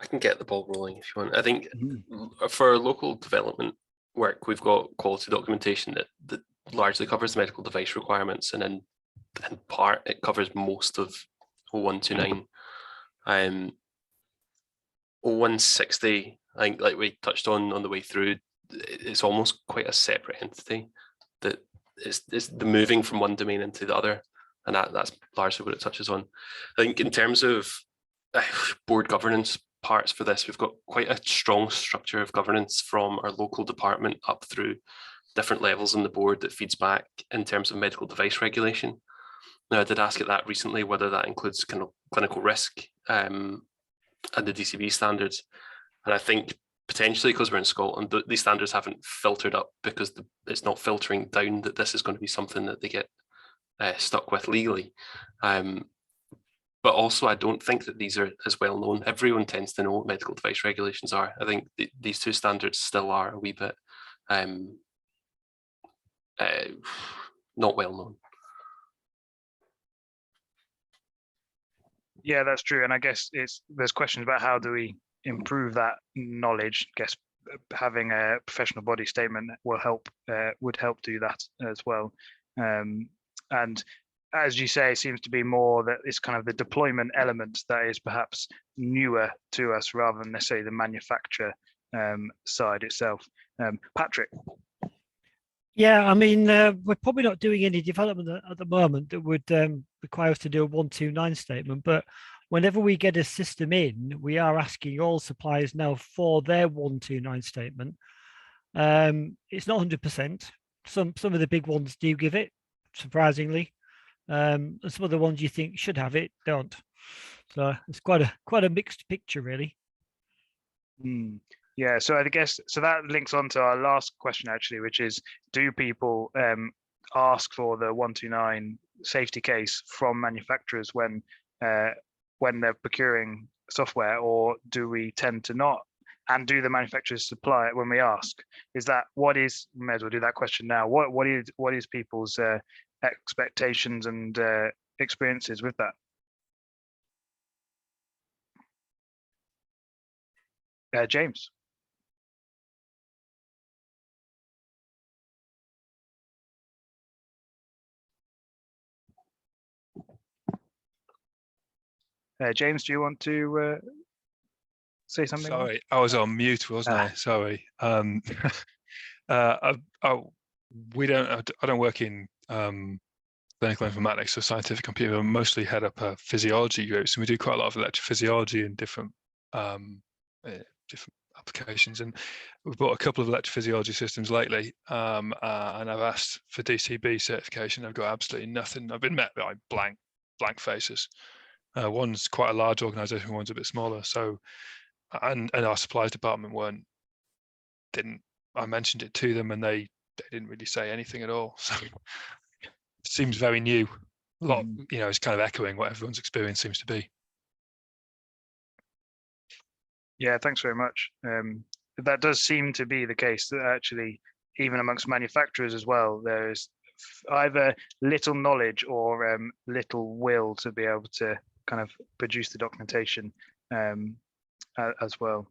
B: I can get the ball rolling if you want. I think for local development work, we've got quality documentation that largely covers the medical device requirements, and in part it covers most of 129. 160, I think, like we touched on the way through, it's almost quite a separate entity that is the moving from one domain into the other, and that's largely what it touches on. I think in terms of board governance parts for this, we've got quite a strong structure of governance from our local department up through different levels in the board that feeds back in terms of medical device regulation. Now, I did ask it that recently, whether that includes kind of clinical risk and the DCB standards. And I think potentially because we're in Scotland, these standards haven't filtered up because it's not filtering down that this is going to be something that they get stuck with legally. But also, I don't think that these are as well known. Everyone tends to know what medical device regulations are. I think these two standards still are a wee bit not well known.
A: Yeah, that's true. And I guess there's questions about how do we improve that knowledge. I guess having a professional body statement would help do that as well. And as you say, it seems to be more that it's kind of the deployment element that is perhaps newer to us rather than necessarily the manufacturer side itself. Patrick.
F: Yeah, I mean, we're probably not doing any development at the moment that would require us to do a 129 statement, but whenever we get a system in, we are asking all suppliers now for their 129 statement. It's not 100%. Some of the big ones do give it, surprisingly. And some of the ones you think should have it don't. So it's quite a mixed picture, really.
A: Yeah, so I guess that links on to our last question actually, which is, do people ask for the 129 safety case from manufacturers when they're procuring software, or do we tend to not? And do the manufacturers supply it when we ask? Is that what is? We may as well do that question now. What is people's expectations and experiences with that? James. James, do you want to say something?
K: Sorry, I was on mute, wasn't I? Sorry. I don't work in clinical informatics or scientific computing. I mostly head up a physiology group, so we do quite a lot of electrophysiology and different applications. And we've bought a couple of electrophysiology systems lately, and I've asked for DCB certification. I've got absolutely nothing. I've been met by blank faces. One's quite a large organisation, one's a bit smaller. So, and our supplies department didn't. I mentioned it to them, and they didn't really say anything at all. So, it seems very new. A lot, it's kind of echoing what everyone's experience seems to be.
A: Yeah, thanks very much. That does seem to be the case, that actually, even amongst manufacturers as well, there is either little knowledge or little will to be able to kind of produce the documentation as well.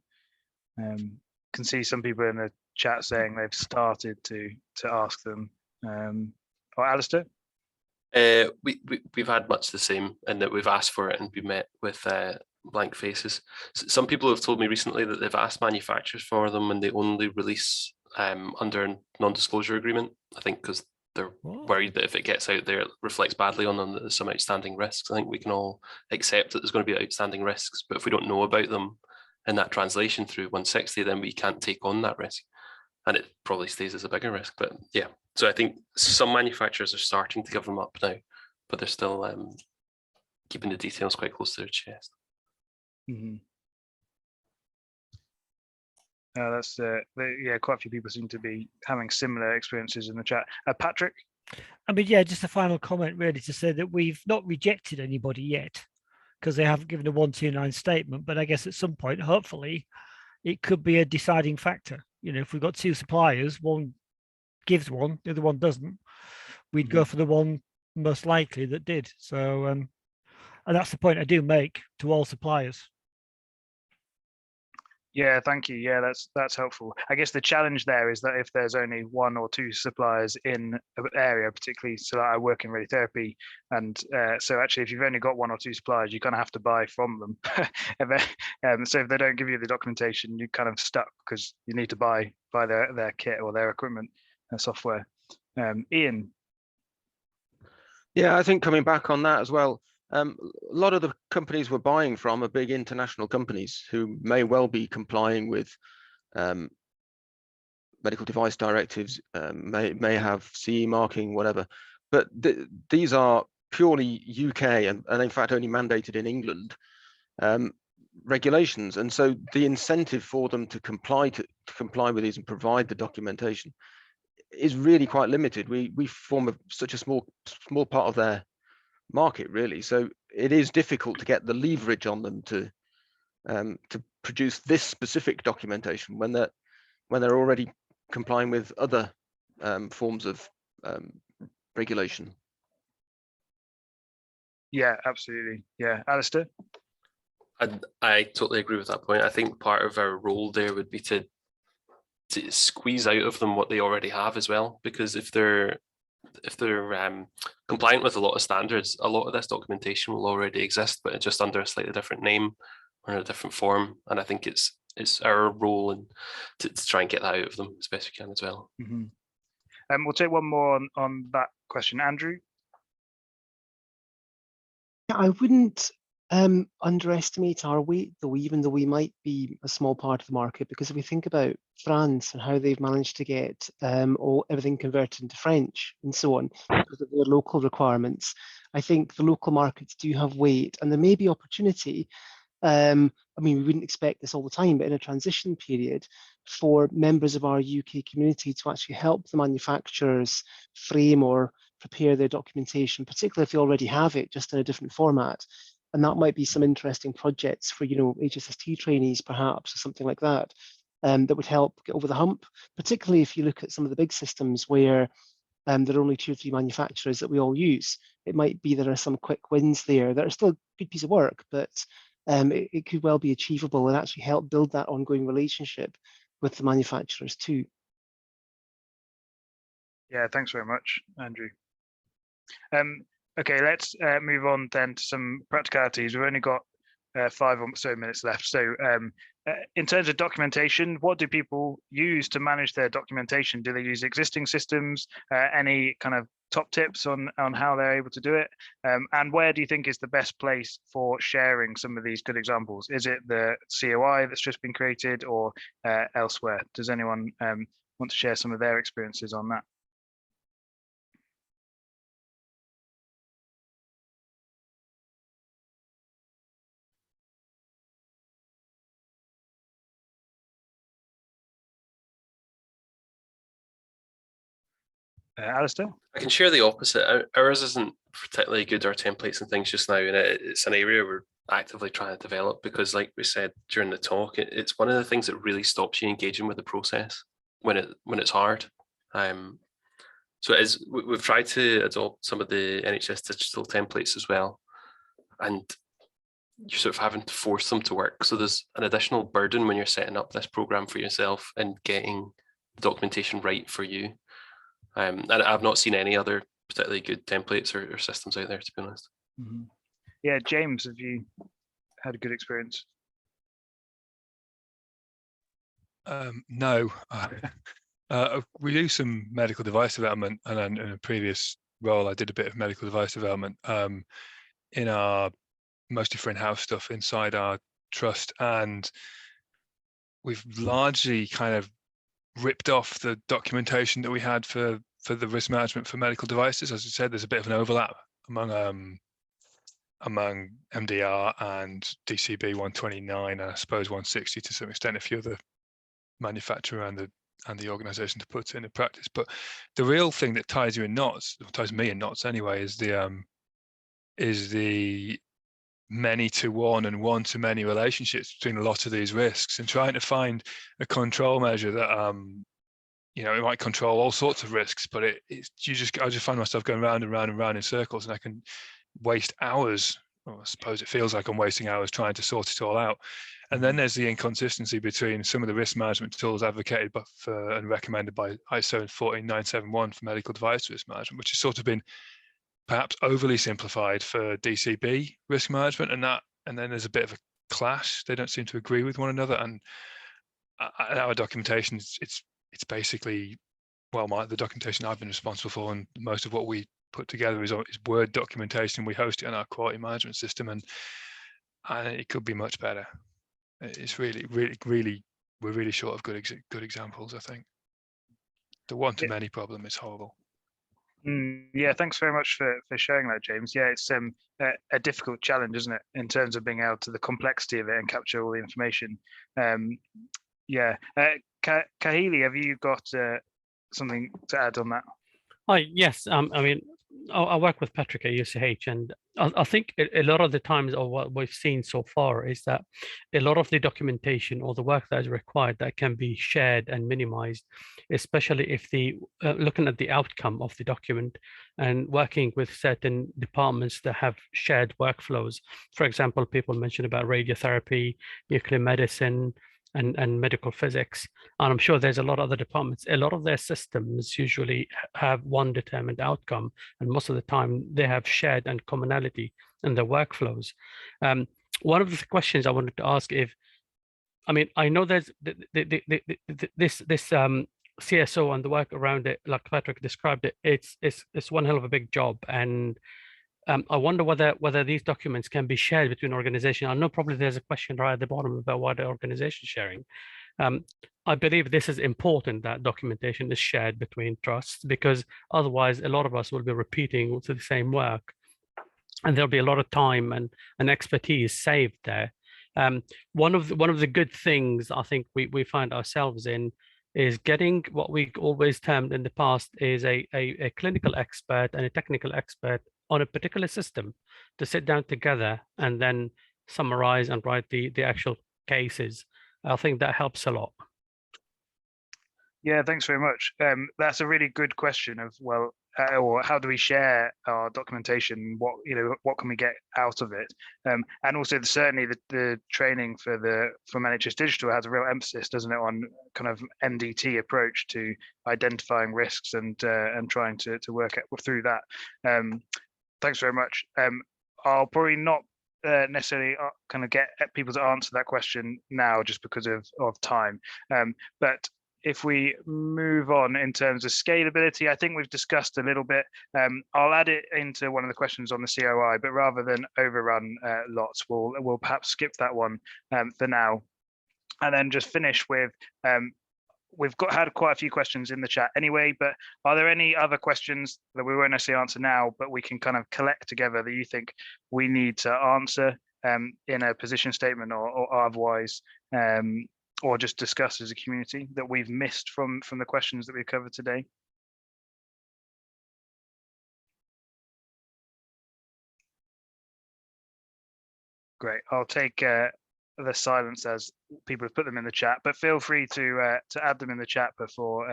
A: Can see some people in the chat saying they've started to ask them. Or Alistair?
B: We've had much the same, in that we've asked for it and been met with blank faces. Some people have told me recently that they've asked manufacturers for them and they only release under a non-disclosure agreement, I think because they're worried that if it gets out there, it reflects badly on them, that there's some outstanding risks. I think we can all accept that there's going to be outstanding risks, but if we don't know about them in that translation through 160, then we can't take on that risk. And it probably stays as a bigger risk. But yeah, so I think some manufacturers are starting to give them up now, but they're still keeping the details quite close to their chest.
A: That's yeah, quite a few people seem to be having similar experiences in the chat. Patrick?
F: I mean, yeah, just a final comment really to say that we've not rejected anybody yet because they haven't given a 129 statement, but I guess at some point, hopefully, it could be a deciding factor. If we've got two suppliers, one gives one, the other one doesn't, we'd go for the one most likely that did. So, and that's the point I do make to all suppliers.
A: Yeah, thank you. Yeah, that's helpful. I guess the challenge there is that if there's only one or two suppliers in an area, particularly, so I work in radiotherapy, and so actually if you've only got one or two suppliers, you kind of have to buy from them. So if they don't give you the documentation, you're kind of stuck because you need to buy their kit or their equipment and software. Ian?
E: Yeah, I think coming back on that as well, a lot of the companies we're buying from are big international companies who may well be complying with medical device directives, may have CE marking, whatever. But these are purely UK and in fact only mandated in England. regulations, and so the incentive for them to comply with these and provide the documentation is really quite limited. We form such a small part of their market, really. So it is difficult to get the leverage on them to produce this specific documentation when they're already complying with other forms of regulation.
A: Yeah, absolutely. Yeah, Alistair.
B: I totally agree with that point. I think part of our role there would be to squeeze out of them what they already have as well, because if they're compliant with a lot of standards, a lot of this documentation will already exist, but it's just under a slightly different name or in a different form. And I think it's our role and to try and get that out of them as best we can as well.
A: Mm-hmm. We'll take one more on that question, Andrew.
J: Yeah, I wouldn't underestimate our weight, though, even though we might be a small part of the market, because if we think about France and how they've managed to get everything converted into French and so on because of their local requirements, I think the local markets do have weight, and there may be opportunity. I mean, we wouldn't expect this all the time, but in a transition period for members of our UK community to actually help the manufacturers frame or prepare their documentation, particularly if they already have it, just in a different format. And that might be some interesting projects for, HSST trainees, perhaps, or something like that, that would help get over the hump, particularly if you look at some of the big systems where there are only 2 or 3 manufacturers that we all use. It might be there are some quick wins there that are still a good piece of work, but it could well be achievable and actually help build that ongoing relationship with the manufacturers too.
A: Yeah, thanks very much, Andrew. Okay, let's move on then to some practicalities. We've only got 5 or so minutes left. So in terms of documentation, what do people use to manage their documentation? Do they use existing systems? Any kind of top tips on how they're able to do it? And where do you think is the best place for sharing some of these good examples? Is it the COI that's just been created or elsewhere? Does anyone want to share some of their experiences on that? Alistair?
B: I can share the opposite. Ours isn't particularly good, our templates and things just now, and it's an area we're actively trying to develop because, like we said during the talk, it's one of the things that really stops you engaging with the process when it's hard. So we've tried to adopt some of the NHS digital templates as well, and you're sort of having to force them to work. So there's an additional burden when you're setting up this program for yourself and getting the documentation right for you. And I've not seen any other particularly good templates or systems out there, to be honest.
A: Mm-hmm. Yeah, James, have you had a good experience?
K: No. We do some medical device development, and then in a previous role, I did a bit of medical device development in our mostly for in-house stuff inside our trust, and we've largely kind of ripped off the documentation that we had for the risk management for medical devices. As I said, there's a bit of an overlap among MDR and DCB 129, and I suppose 160 to some extent if you're the manufacturer and the organization to put it into practice. But the real thing that ties you in knots, or ties me in knots anyway, is the many-to-one and one-to-many relationships between a lot of these risks, and trying to find a control measure that it might control all sorts of risks, but I just find myself going round and round and round in circles, and I can waste hours. Well, I suppose it feels like I'm wasting hours trying to sort it all out. And then there's the inconsistency between some of the risk management tools advocated and recommended by ISO 14971 for medical device risk management, which has sort of been perhaps overly simplified for DCB risk management, and then there's a bit of a clash. They don't seem to agree with one another, and our documentation, it's basically, well, the documentation I've been responsible for, and most of what we put together is Word documentation. We host it on our quality management system, and it could be much better. It's really, we're really short of good examples. I think the one-to-many problem is horrible.
A: Yeah, thanks very much for sharing that, James. Yeah, it's a difficult challenge, isn't it, in terms of being able to the complexity of it and capture all the information. Yeah, Kahili, have you got something to add on that?
L: Hi, yes. I mean, I work with Patrick at UCH, and I think a lot of the times, or what we've seen so far, is that a lot of the documentation or the work that is required that can be shared and minimized, especially if the looking at the outcome of the document and working with certain departments that have shared workflows. For example, people mentioned about radiotherapy, nuclear medicine, and medical physics. And I'm sure there's a lot of other departments. A lot of their systems usually have one determined outcome, and most of the time they have shared and commonality in their workflows. One of the questions I wanted to ask I mean, I know there's this CSO and the work around it, like Patrick described it. It's one hell of a big job, and I wonder whether these documents can be shared between organizations. I know probably there's a question right at the bottom about what the organization sharing. I believe this is important that documentation is shared between trusts, because otherwise a lot of us will be repeating the same work, and there'll be a lot of time and expertise saved there. One of the good things I think we find ourselves in is getting what we always termed in the past is a clinical expert and a technical expert on a particular system to sit down together and then summarize and write the actual cases. I think that helps a lot.
A: Yeah, thanks very much. That's a really good question of, well, or how do we share our documentation? What can we get out of it? And also certainly the training for NHS Digital has a real emphasis, doesn't it, on kind of MDT approach to identifying risks and trying to work through that. Thanks very much. I'll probably not necessarily kind of get people to answer that question now just because of time. But if we move on in terms of scalability, I think we've discussed a little bit. I'll add it into one of the questions on the COI, but rather than overrun lots, we'll perhaps skip that one for now, and then just finish with. We've had quite a few questions in the chat anyway, but are there any other questions that we won't necessarily answer now, but we can kind of collect together that you think we need to answer in a position statement or otherwise, or just discuss as a community that we've missed from the questions that we've covered today? Great, I'll take the silence as people have put them in the chat, but feel free to add them in the chat before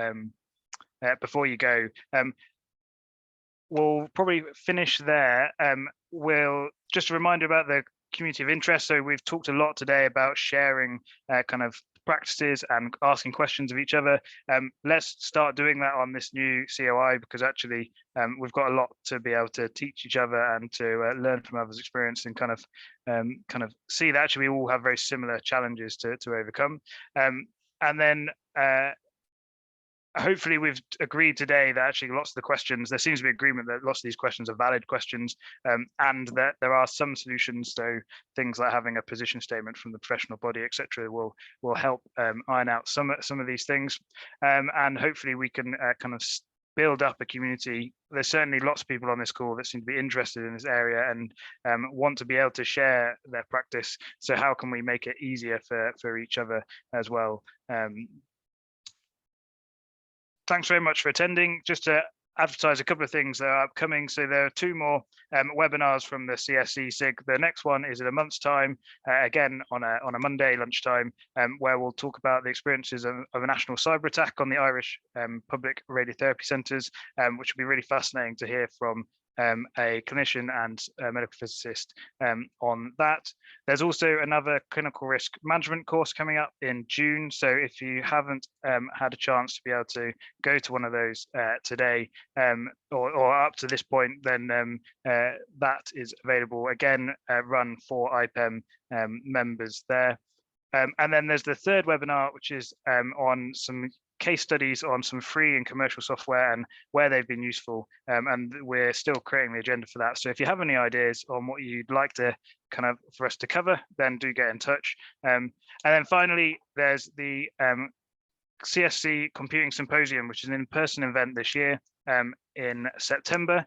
A: you go. We'll probably finish there. We'll just a reminder about the community of interest. So we've talked a lot today about sharing kind of practices and asking questions of each other. Let's start doing that on this new COI, because actually we've got a lot to be able to teach each other and to learn from others' experience and kind of see that actually we all have very similar challenges to overcome. And then hopefully we've agreed today that actually lots of the questions, there seems to be agreement that lots of these questions are valid questions, and that there are some solutions. So things like having a position statement from the professional body, etc., will help iron out some of these things, and hopefully we can kind of build up a community. There's certainly lots of people on this call that seem to be interested in this area and want to be able to share their practice. So how can we make it easier for each other as well? Thanks very much for attending. Just to advertise a couple of things that are upcoming. So there are 2 more webinars from the CSC SIG. The next one is in a month's time, again on a Monday lunchtime, where we'll talk about the experiences of a national cyber attack on the Irish public radiotherapy centres, which will be really fascinating to hear from a clinician and a medical physicist on that. There's also another clinical risk management course coming up in June. So if you haven't had a chance to be able to go to one of those today or up to this point, then that is available, again, run for IPEM members there. And then there's the 3rd webinar, which is on some case studies on some free and commercial software and where they've been useful, and we're still creating the agenda for that. So if you have any ideas on what you'd like to kind of for us to cover, then do get in touch. And then finally, there's the CSC Computing Symposium, which is an in-person event this year. in September.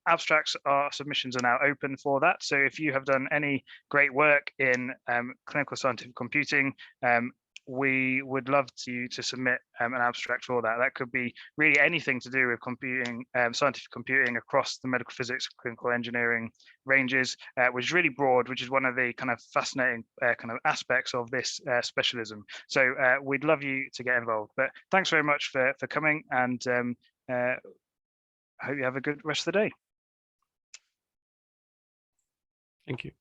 A: Abstracts submissions are now open for that. So if you have done any great work in clinical scientific computing, we would love to submit an abstract for that. That could be really anything to do with computing, scientific computing across the medical physics, clinical engineering ranges, which is really broad, which is one of the kind of fascinating kind of aspects of this specialism. So we'd love you to get involved. But thanks very much for coming, and I hope you have a good rest of the day.
L: Thank you.